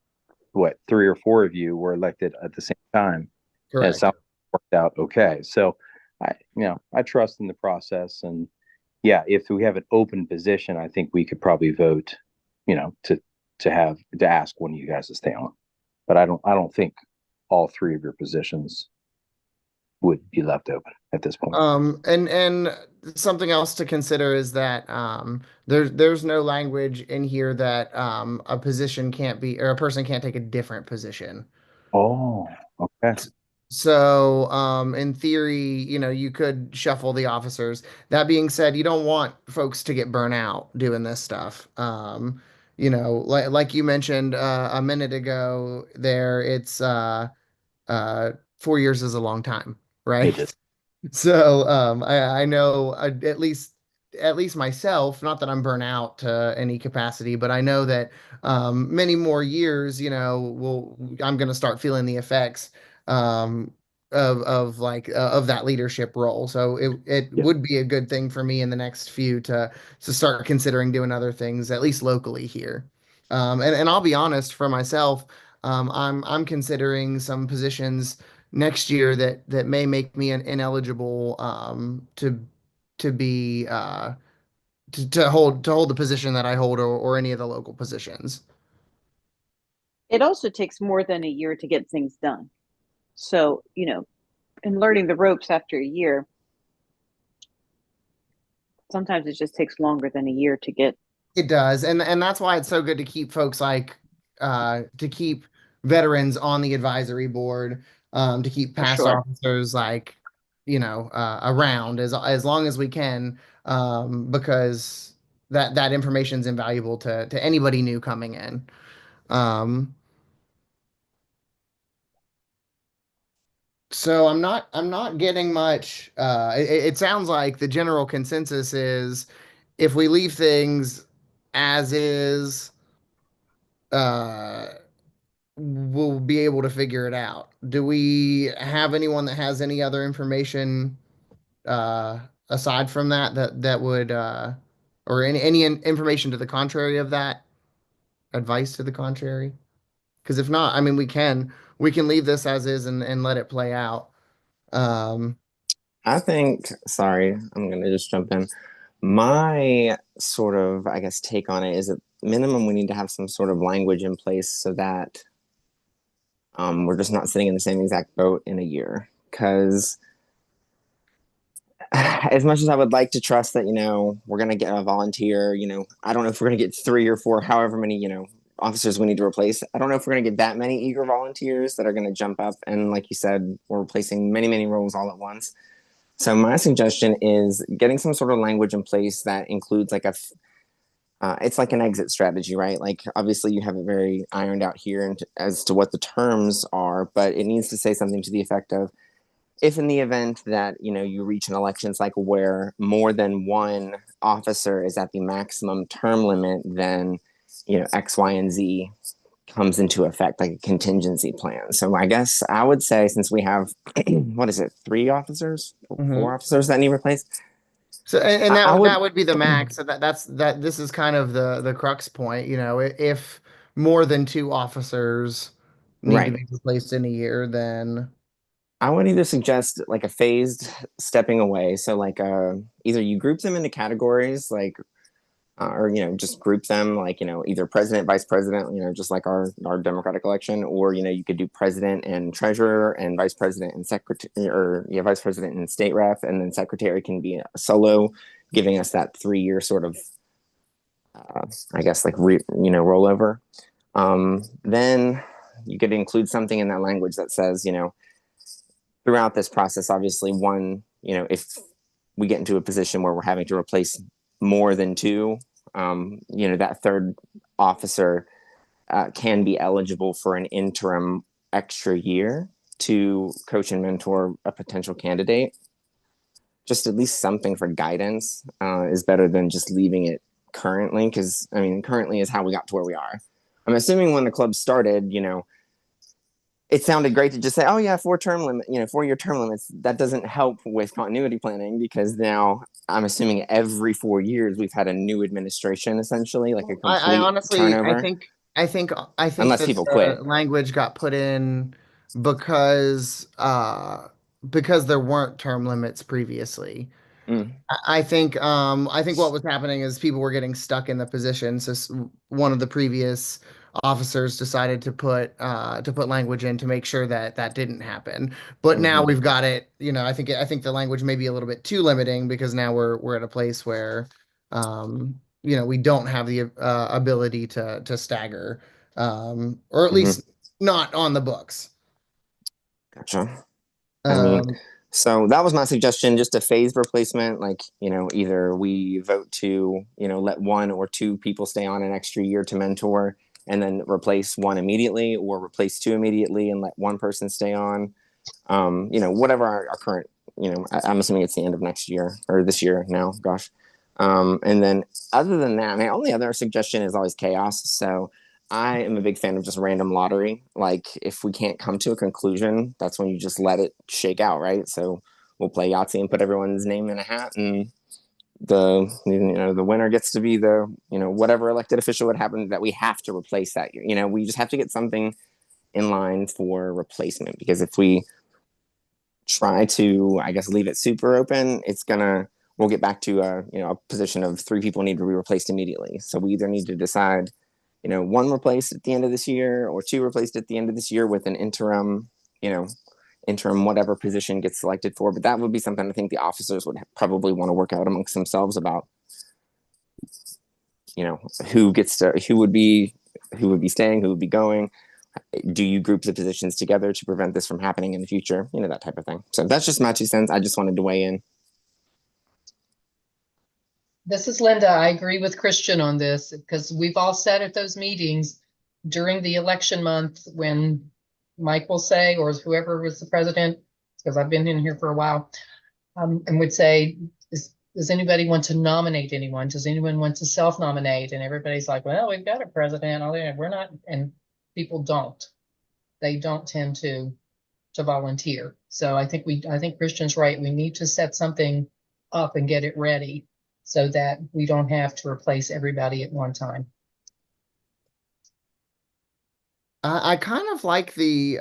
Speaker 10: three or four of you were elected at the same time. And
Speaker 4: Correct.
Speaker 10: it sounds worked out okay. So I trust in the process. And yeah, if we have an open position, I think we could probably vote, to ask one of you guys to stay on. But I don't think all three of your positions would be left open at this point.
Speaker 4: And something else to consider is that there's no language in here that a position can't be or a person can't take a different position.
Speaker 10: Oh, okay.
Speaker 4: So in theory, you could shuffle the officers. That being said, you don't want folks to get burnt out doing this stuff. Like you mentioned a minute ago there, it's 4 years is a long time,
Speaker 10: It is.
Speaker 4: right? So I know at least myself, not that I'm burnt out to any capacity, but I know that many more years, I'm going to start feeling the effects um, of that leadership role. So it
Speaker 10: Yeah.
Speaker 4: would be a good thing for me in the next few to start considering doing other things, at least locally here. And I'll be honest for myself, I'm considering some positions next year that may make me ineligible to be to hold the position that I hold or any of the local positions.
Speaker 7: It also takes more than a year to get things done. So, in learning the ropes after a year, sometimes it just takes longer than a year to get.
Speaker 4: It does, and that's why it's so good to keep folks to keep veterans on the advisory board, to keep
Speaker 7: For
Speaker 4: past
Speaker 7: sure.
Speaker 4: officers around as long as we can, because that information is invaluable to anybody new coming in. So I'm not getting much. It sounds like the general consensus is if we leave things as is, uh, we'll be able to figure it out. Do we have anyone that has any other information aside from that would or any information to the contrary of that? Advice to the contrary? Because if not, I mean, we can leave this as is and let it play out. Um,
Speaker 8: I think, sorry, I'm going to just jump in. My sort of, I guess, take on it is at minimum, we need to have some sort of language in place so that we're just not sitting in the same exact boat in a year. Because as much as I would like to trust that, we're going to get a volunteer, I don't know if we're going to get 3 or 4, however many, officers we need to replace. I don't know if we're going to get that many eager volunteers that are going to jump up. And like you said, we're replacing many, many roles all at once. So my suggestion is getting some sort of language in place that includes like it's like an exit strategy, right? Like obviously you have it very ironed out here as to what the terms are, but it needs to say something to the effect of, if in the event that, you reach an election cycle where more than one officer is at the maximum term limit, then, X, Y, and Z comes into effect, like a contingency plan. So I guess I would say, since we have what is it, 3 officers,
Speaker 4: Mhm.
Speaker 8: 4 officers that need replaced.
Speaker 4: So and
Speaker 8: I would,
Speaker 4: that would be the max. So that's this is kind of the crux point, you know, if more than 2 officers need to
Speaker 8: right.
Speaker 4: be replaced in a year, then
Speaker 8: I would either suggest like a phased stepping away. So like either you group them into categories, like or just group them like either president, vice president, just like our democratic election, or you could do president and treasurer and vice president and secretary, or vice president and state rep, and then secretary can be a solo, giving us that 3-year sort of I guess like rollover. Then you could include something in that language that says throughout this process, obviously, one, if we get into a position where we're having to replace more than 2, that third officer can be eligible for an interim extra year to coach and mentor a potential candidate. Just at least something for guidance is better than just leaving it currently, because I mean, currently is how we got to where we are. I'm assuming when the club started, it sounded great to just say, oh yeah, 4-term limit, 4-year term limits. That doesn't help with continuity planning, because now I'm assuming every 4 years we've had a new administration, essentially, like a
Speaker 4: I
Speaker 8: complete
Speaker 4: honestly,
Speaker 8: turnover.
Speaker 4: I think
Speaker 8: Unless
Speaker 4: that
Speaker 8: people
Speaker 4: the
Speaker 8: quit.
Speaker 4: language got put in because because there weren't term limits previously.
Speaker 8: Mm.
Speaker 4: I think what was happening is people were getting stuck in the position. So one of the previous officers decided to put language in to make sure that that didn't happen. But now
Speaker 8: Mhm.
Speaker 4: we've got it, I think the language may be a little bit too limiting, because now we're at a place where we don't have the ability to stagger, or at
Speaker 8: Mhm.
Speaker 4: least not on the books.
Speaker 8: Gotcha. I mean,
Speaker 4: Um,
Speaker 8: so that was my suggestion, just a phased replacement. Like, either we vote to, let 1 or 2 people stay on an extra year to mentor, and then replace 1 immediately, or replace 2 immediately and let 1 person stay on. Whatever our current, I'm assuming it's the end of next year or this year now, gosh. And then other than that, my only other suggestion is always chaos. So I am a big fan of just random lottery. Like, if we can't come to a conclusion, that's when you just let it shake out, right? So we'll play Yahtzee and put everyone's name in a hat, and the winner gets to be the whatever elected official would happen that we have to replace that year. We just have to get something in line for replacement, because if we try to, I guess, leave it super open, we'll get back to a position of 3 people need to be replaced immediately. So we either need to decide 1 replaced at the end of this year, or 2 replaced at the end of this year, with an interim whatever position gets selected for. But that would be something I think the officers would probably want to work out amongst themselves about, who would be staying, who would be going. Do you group the positions together to prevent this from happening in the future? That type of thing. So that's just my 2 cents. I just wanted to weigh in.
Speaker 11: This is Linda. I agree with Christian on this, because we've all said at those meetings during the election month, when Mike will say, or whoever was the president, because I've been in here for a while, and would say, does anybody want to nominate anyone? Does anyone want to self-nominate? And everybody's like, well, we've got a president. We're not, and people don't. They don't tend to volunteer. So I think Christian's right. We need to set something up and get it ready, so that we don't have to replace everybody at one time.
Speaker 4: I kind of like the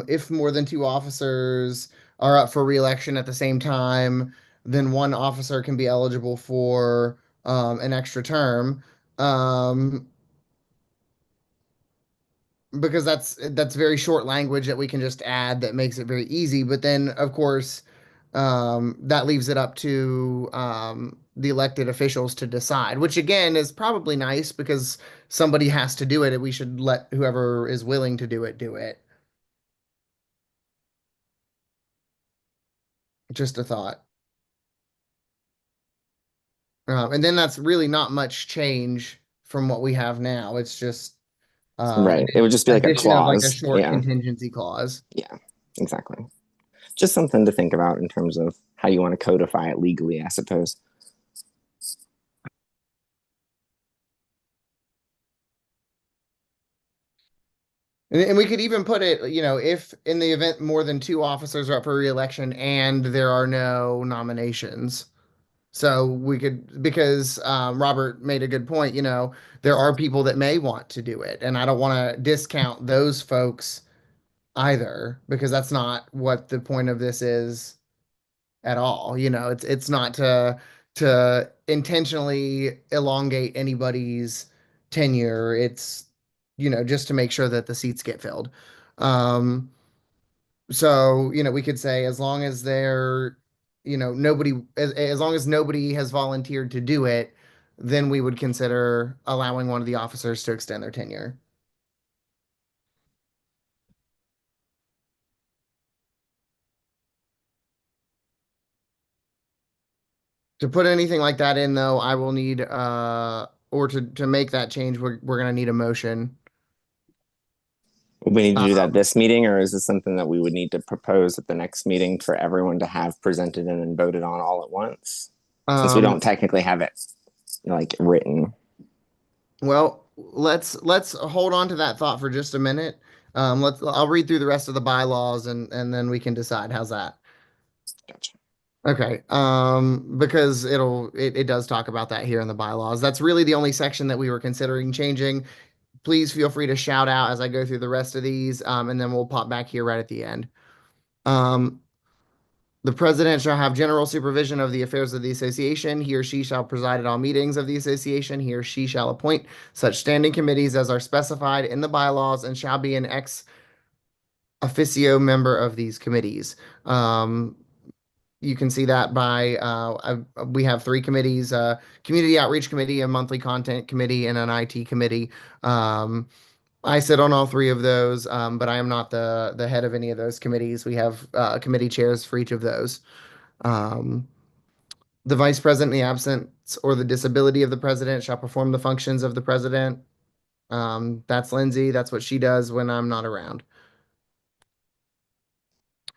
Speaker 4: if more than 2 officers are up for reelection at the same time, then 1 officer can be eligible for an extra term. Um, because that's very short language that we can just add that makes it very easy. But then, of course, that leaves it up to the elected officials to decide, which again is probably nice, because somebody has to do it, and we should let whoever is willing to do it do it. Just a thought. And then that's really not much change from what we have now. It's just
Speaker 8: Right. It would just be like a
Speaker 4: addition of like a
Speaker 8: clause.
Speaker 4: short
Speaker 8: Yeah.
Speaker 4: contingency clause.
Speaker 8: Yeah, exactly. Just something to think about in terms of how you want to codify it legally, I suppose.
Speaker 4: And we could even put it, if in the event more than two officers are up for reelection and there are no nominations. So we could, because Robert made a good point, there are people that may want to do it. And I don't want to discount those folks either, because that's not what the point of this is at all. It's not to intentionally elongate anybody's tenure. It's, just to make sure that the seats get filled. Um, so, we could say as long as they're, nobody, as long as nobody has volunteered to do it, then we would consider allowing one of the officers to extend their tenure. To put anything like that in, though, I will need, or to make that change, we're gonna need a motion.
Speaker 8: We need to do that
Speaker 4: Um,
Speaker 8: this meeting, or is this something that we would need to propose at the next meeting for everyone to have presented and then voted on all at once? Since we don't technically have it like written.
Speaker 4: Well, let's hold on to that thought for just a minute. I'll read through the rest of the bylaws and then we can decide. How's that?
Speaker 8: Gotcha.
Speaker 4: Okay. Because it does talk about that here in the bylaws. That's really the only section that we were considering changing. Please feel free to shout out as I go through the rest of these, and then we'll pop back here right at the end. Um, the president shall have general supervision of the affairs of the association. He or she shall preside at all meetings of the association. He or she shall appoint such standing committees as are specified in the bylaws and shall be an ex officio member of these committees. You can see that by we have three committees: community outreach committee, a monthly content committee, and an IT committee. I sit on all three of those, but I am not the head of any of those committees. We have committee chairs for each of those. Um, the vice president, in the absence or the disability of the president, shall perform the functions of the president. That's Lindsay. That's what she does when I'm not around.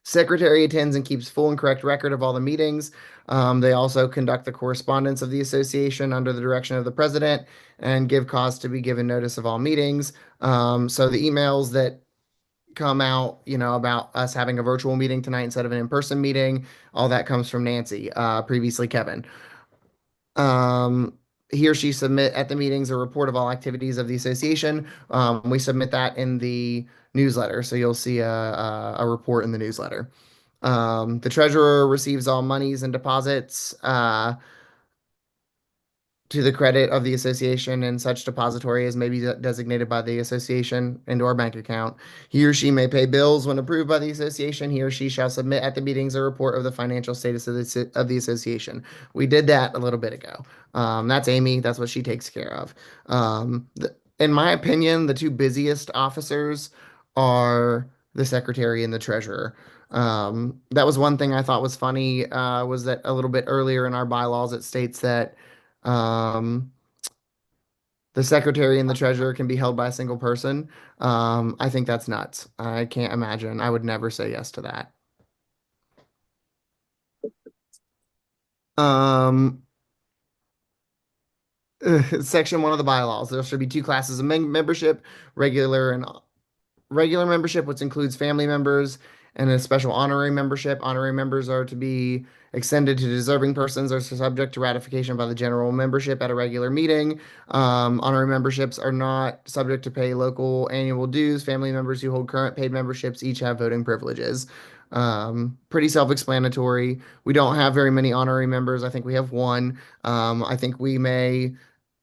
Speaker 4: Secretary attends and keeps full and correct record of all the meetings. They also conduct the correspondence of the association under the direction of the president and give cause to be given notice of all meetings. So the emails that come out, about us having a virtual meeting tonight instead of an in-person meeting, all that comes from Nancy, previously Kevin. He or she submit at the meetings a report of all activities of the association. We submit that in the newsletter, so you'll see a report in the newsletter. The treasurer receives all monies and deposits to the credit of the association and such depository as may be designated by the association into our bank account. He or she may pay bills when approved by the association. He or she shall submit at the meetings a report of the financial status of the association. We did that a little bit ago. That's Amy. That's what she takes care of. In my opinion, the two busiest officers are the secretary and the treasurer. That was one thing I thought was funny, was that a little bit earlier in our bylaws, it states that um, the secretary and the treasurer can be held by a single person. I think that's nuts. I can't imagine. I would never say yes to that. Um, Section 1 of the bylaws. There should be two classes of membership, regular and regular membership, which includes family members, and a special honorary membership. Honorary members are to be extended to deserving persons or subject to ratification by the general membership at a regular meeting. Honorary memberships are not subject to pay local annual dues. Family members who hold current paid memberships each have voting privileges. Pretty self-explanatory. We don't have very many honorary members. I think we have one. I think we may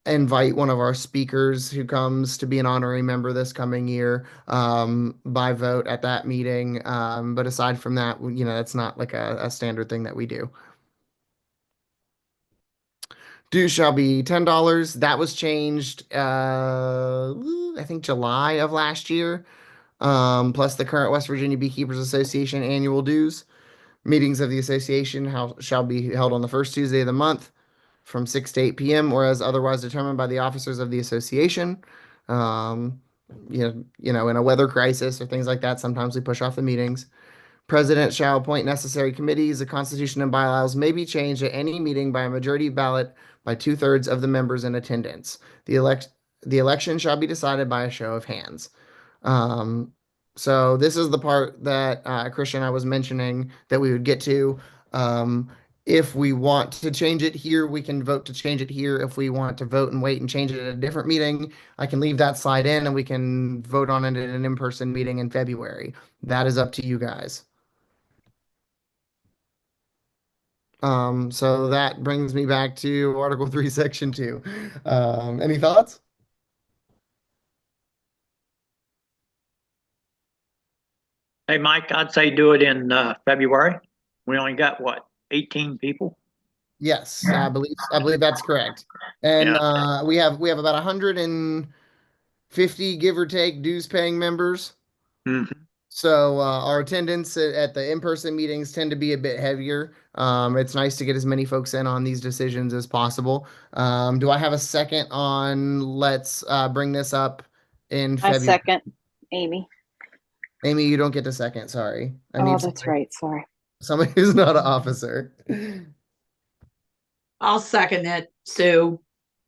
Speaker 4: invite one of our speakers who comes to be an honorary member this coming year by vote at that meeting. But aside from that, that's not like a standard thing that we do. Dues shall be $10. That was changed, I think July of last year. Plus the current West Virginia Beekeepers Association annual dues. Meetings of the association shall be held on the first Tuesday of the month from 6 to 8 p.m. or as otherwise determined by the officers of the association. Um, in a weather crisis or things like that, sometimes we push off the meetings. President shall appoint necessary committees. The Constitution and bylaws may be changed at any meeting by a majority ballot by 2/3 of the members in attendance. The election shall be decided by a show of hands. Um, so this is the part that Christian I was mentioning that we would get to. Um, if we want to change it here, we can vote to change it here. If we want to vote and wait and change it at a different meeting, I can leave that slide in and we can vote on it at an in-person meeting in February. That is up to you guys. So that brings me back to Article 3, Section 2. Any thoughts?
Speaker 9: Hey, Mike, I'd say do it in February. We only got what, 18 people?
Speaker 4: Yes, I believe that's correct. And
Speaker 9: Yeah.
Speaker 4: we have about 150, give or take, dues paying members.
Speaker 9: Mhm.
Speaker 4: So our attendance at the in-person meetings tend to be a bit heavier. It's nice to get as many folks in on these decisions as possible. Do I have a second on let's bring this up in
Speaker 7: I
Speaker 4: February?
Speaker 7: second, Amy.
Speaker 4: Amy, you don't get to second. Sorry. I
Speaker 7: Oh,
Speaker 4: need
Speaker 7: that's right. Sorry.
Speaker 4: somebody who's not an officer.
Speaker 5: I'll second it, Sue.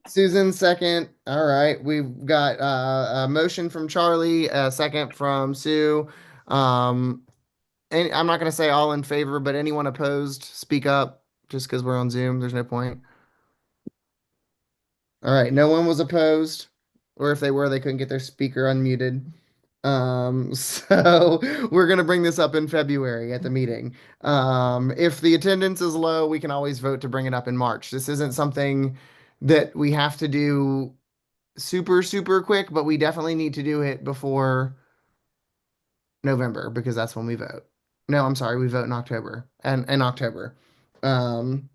Speaker 4: Susan, second. All right. We've got a motion from Charlie, a second from Sue. Um, and I'm not going to say all in favor, but anyone opposed, speak up just because we're on Zoom. There's no point. All right. No one was opposed, or if they were, they couldn't get their speaker unmuted. So we're going to bring this up in February at the meeting. If the attendance is low, we can always vote to bring it up in March. This isn't something that we have to do super, super quick, but we definitely need to do it before November because that's when we vote. No, I'm sorry, we vote in October and in October. Um,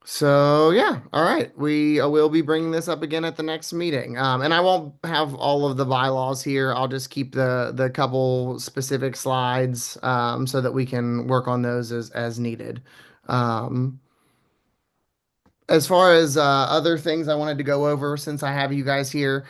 Speaker 4: So yeah, all right. We will be bringing this up again at the next meeting. And I won't have all of the bylaws here. I'll just keep the couple specific slides so that we can work on those as needed. Um, as far as other things I wanted to go over since I have you guys here,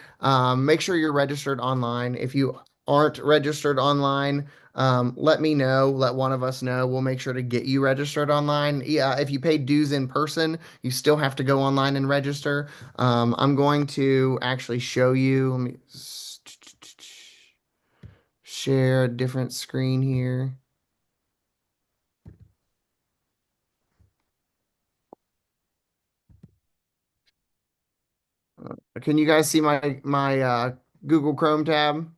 Speaker 4: make sure you're registered online. If you aren't registered online, let me know. Let one of us know. We'll make sure to get you registered online. Yeah, if you pay dues in person, you still have to go online and register. I'm going to actually show you. Let me share a different screen here. Can you guys see my Google Chrome tab?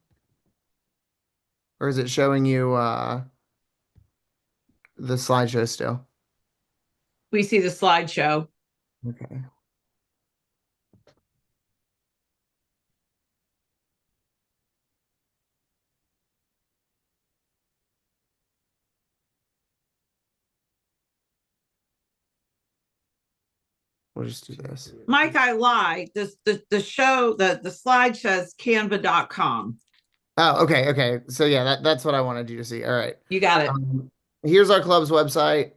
Speaker 4: Or is it showing you the slideshow still?
Speaker 5: We see the slideshow.
Speaker 4: Okay. We'll just do this.
Speaker 5: Mike, I lied. The show, the slide says canva.com.
Speaker 4: Oh, okay, okay. So yeah, that's what I wanted you to see. All right.
Speaker 5: You got it.
Speaker 4: Here's our club's website.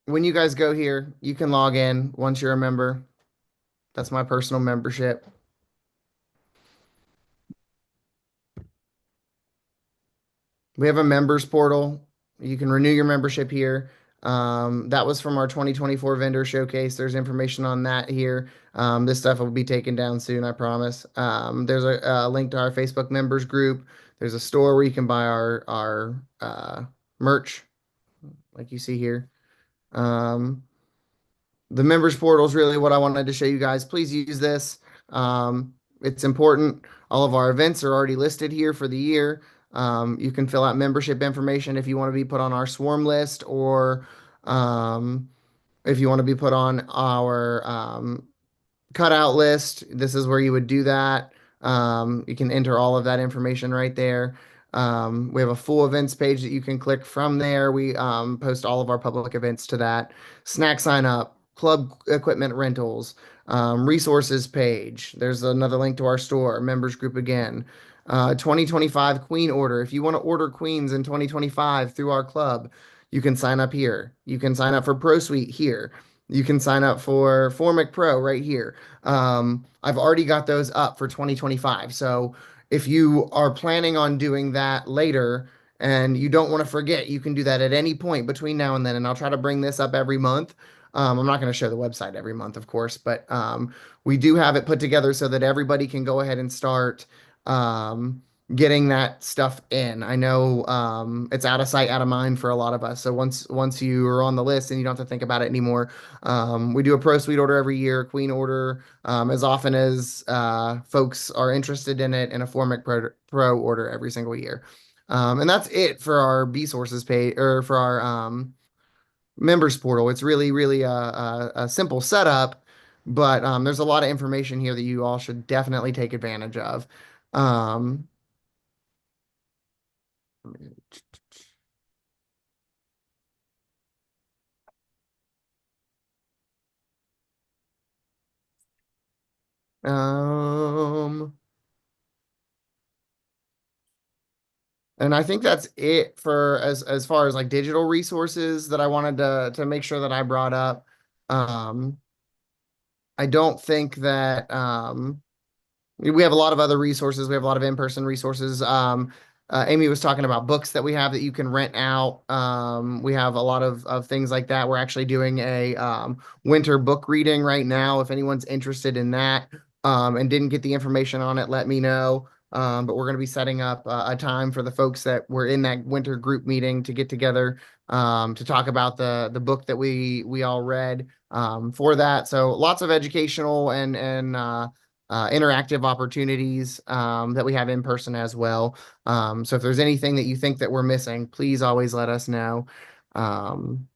Speaker 4: When you guys go here, you can log in once you're a member. That's my personal membership. We have a members portal. You can renew your membership here. That was from our 2024 vendor showcase. There's information on that here. This stuff will be taken down soon, I promise. There's a link to our Facebook members group. There's a store where you can buy our merch, like you see here. The members portal is really what I wanted to show you guys. Please use this. It's important. All of our events are already listed here for the year. You can fill out membership information if you want to be put on our swarm list or if you want to be put on our cutout list. This is where you would do that. You can enter all of that information right there. We have a full events page that you can click from there. We post all of our public events to that. Snack sign up, club equipment rentals, resources page. There's another link to our store, members group again. 2025 Queen order. If you want to order queens in 2025 through our club, you can sign up here. You can sign up for Pro Suite here. You can sign up for Formic Pro right here. I've already got those up for 2025. So if you are planning on doing that later and you don't want to forget, you can do that at any point between now and then. And I'll try to bring this up every month. I'm not going to show the website every month, of course, but we do have it put together so that everybody can go ahead and start getting that stuff in. I know it's out of sight, out of mind for a lot of us. So once you are on the list and you don't have to think about it anymore, we do a pro suite order every year, queen order as often as folks are interested in it, and a Formic pro order every single year. And that's it for our B sources page or for our members portal. It's really, really a simple setup, but there's a lot of information here that you all should definitely take advantage of. Um, um, and I think that's it for as far as like digital resources that I wanted to make sure that I brought up. Um, I don't think that we have a lot of other resources. We have a lot of in-person resources. Amy was talking about books that we have that you can rent out. We have a lot of things like that. We're actually doing a winter book reading right now. If anyone's interested in that and didn't get the information on it, let me know. But we're going to be setting up a time for the folks that were in that winter group meeting to get together to talk about the book that we all read for that. So lots of educational and interactive opportunities that we have in person as well. So if there's anything that you think that we're missing, please always let us know. Um,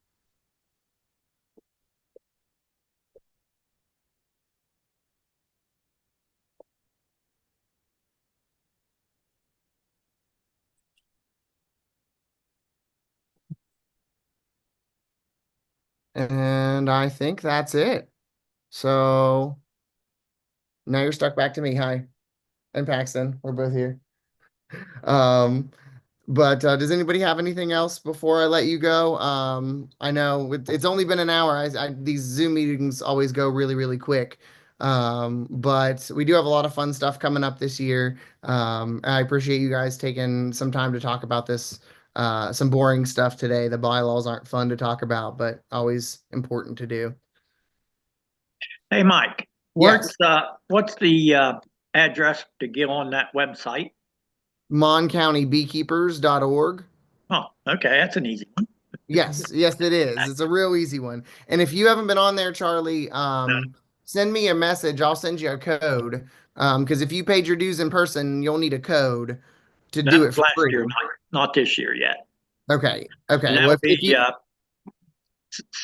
Speaker 4: and I think that's it. So now you're stuck back to me. Hi, and Paxton. We're both here. Um, But does anybody have anything else before I let you go? I know it's only been an hour. These Zoom meetings always go really, really quick. But we do have a lot of fun stuff coming up this year. I appreciate you guys taking some time to talk about this. Some boring stuff today. The bylaws aren't fun to talk about, but always important to do.
Speaker 9: Hey, Mike,
Speaker 4: Yes.
Speaker 9: what's the address to get on that website?
Speaker 4: MonCountyBeekeepers.org.
Speaker 9: Oh, okay, that's an easy one.
Speaker 4: Yes, yes, it is. It's a real easy one. And if you haven't been on there, Charlie, send me a message. I'll send you a code. Because if you paid your dues in person, you'll need a code to
Speaker 9: That
Speaker 4: do it
Speaker 9: was
Speaker 4: for
Speaker 9: last
Speaker 4: free.
Speaker 9: year, not this year yet.
Speaker 4: Okay.
Speaker 9: And
Speaker 4: Okay.
Speaker 9: that
Speaker 4: Well,
Speaker 9: would
Speaker 4: if
Speaker 9: be
Speaker 4: you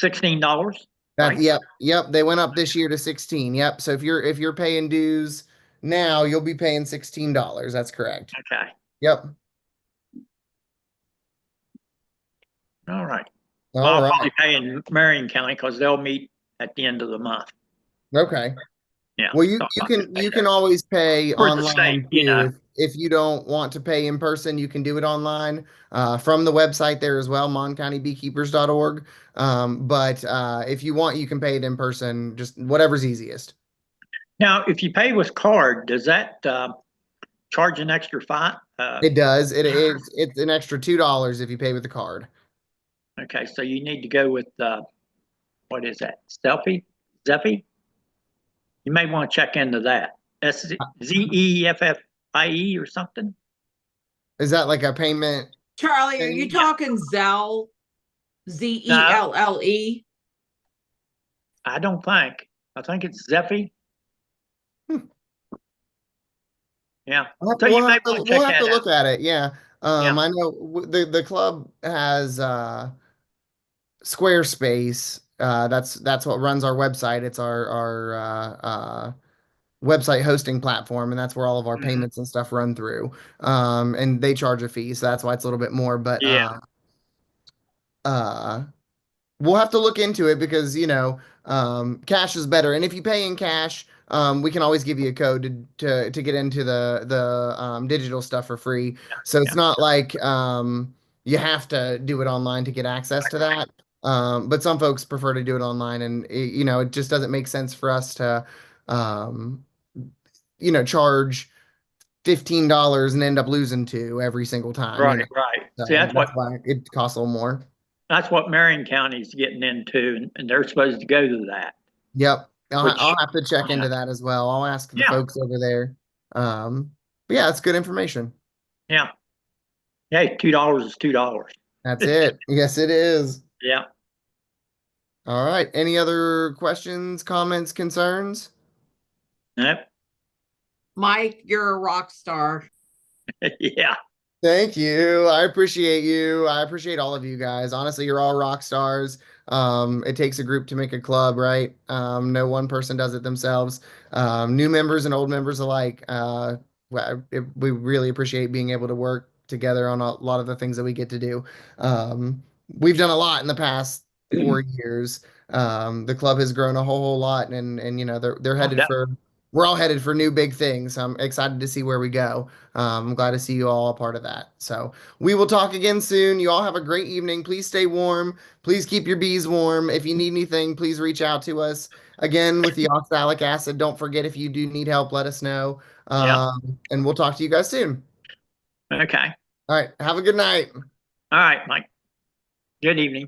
Speaker 9: $16,
Speaker 4: that
Speaker 9: right?
Speaker 4: yep, they went up this year to 16. Yep. So if you're paying dues now, you'll be paying $16. That's correct.
Speaker 9: Okay,
Speaker 4: Yep.
Speaker 9: all right. Well,
Speaker 4: All
Speaker 9: I'll
Speaker 4: right.
Speaker 9: probably pay in Marion County because they'll meet at the end of the month.
Speaker 4: Okay.
Speaker 9: Yeah.
Speaker 4: Well,
Speaker 9: so
Speaker 4: you
Speaker 9: I'll
Speaker 4: can
Speaker 9: pay
Speaker 4: you
Speaker 9: there.
Speaker 4: can always pay
Speaker 9: Or the state,
Speaker 4: online too. If you don't want to pay in person, you can do it online from the website there as well, moncountybeekeepers.org. But if you want, you can pay it in person, just whatever's easiest.
Speaker 9: Now, if you pay with card, does that charge an extra fine?
Speaker 4: It does. It's an extra $2 if you pay with the card.
Speaker 9: Okay, so you need to go with what is that? Zeffie? You may want to check into that. Zeffie or something?
Speaker 4: Is that like a payment
Speaker 5: Charlie, are you
Speaker 4: thing?
Speaker 5: talking Zelle? Zelle?
Speaker 9: I don't think. I think it's Zeffie. Yeah. So you may want to
Speaker 4: We'll
Speaker 9: check
Speaker 4: have to
Speaker 9: that out.
Speaker 4: look at it. Yeah.
Speaker 9: Yeah.
Speaker 4: I know the club has Squarespace. That's what runs our website. It's our website hosting platform, and that's where all of our
Speaker 9: Mhm.
Speaker 4: payments and stuff run through. And they charge a fee, so that's why it's a little bit more. But
Speaker 9: Yeah.
Speaker 4: uh, we'll have to look into it because cash is better. And if you pay in cash, we can always give you a code to get into the digital stuff for free. So it's
Speaker 9: Yeah.
Speaker 4: not like you have to do it online to get access to that. But some folks prefer to do it online, and it just doesn't make sense for us to um, charge $15 and end up losing two every single time.
Speaker 9: Right.
Speaker 4: So
Speaker 9: See, that's
Speaker 4: that's
Speaker 9: what
Speaker 4: why it costs a little more.
Speaker 9: that's what Marion County's getting into, and they're supposed to go to that.
Speaker 4: Yep.
Speaker 9: Which-
Speaker 4: I'll have to check into that as well. I'll ask the
Speaker 9: Yeah.
Speaker 4: folks over there. But yeah, it's good information.
Speaker 9: Yeah. Hey, $2 is $2.
Speaker 4: That's it. Yes, it is.
Speaker 9: Yeah.
Speaker 4: All right. Any other questions, comments, concerns?
Speaker 9: Nope.
Speaker 5: Mike, you're a rock star.
Speaker 9: Yeah.
Speaker 4: Thank you. I appreciate you. I appreciate all of you guys. Honestly, you're all rock stars. It takes a group to make a club, right? No one person does it themselves. New members and old members alike. We really appreciate being able to work together on a lot of the things that we get to do. We've done a lot in the past 4 years. The club has grown a whole lot, and you know they're headed for. We're all headed for new big things. I'm excited to see where we go. I'm glad to see you all a part of that. So we will talk again soon. You all have a great evening. Please stay warm. Please keep your bees warm. If you need anything, please reach out to us. Again, with the oxalic acid, don't forget if you do need help, let us know. And we'll talk to you guys soon.
Speaker 9: Okay.
Speaker 4: All right. Have a good night.
Speaker 9: All right, Mike. Good evening.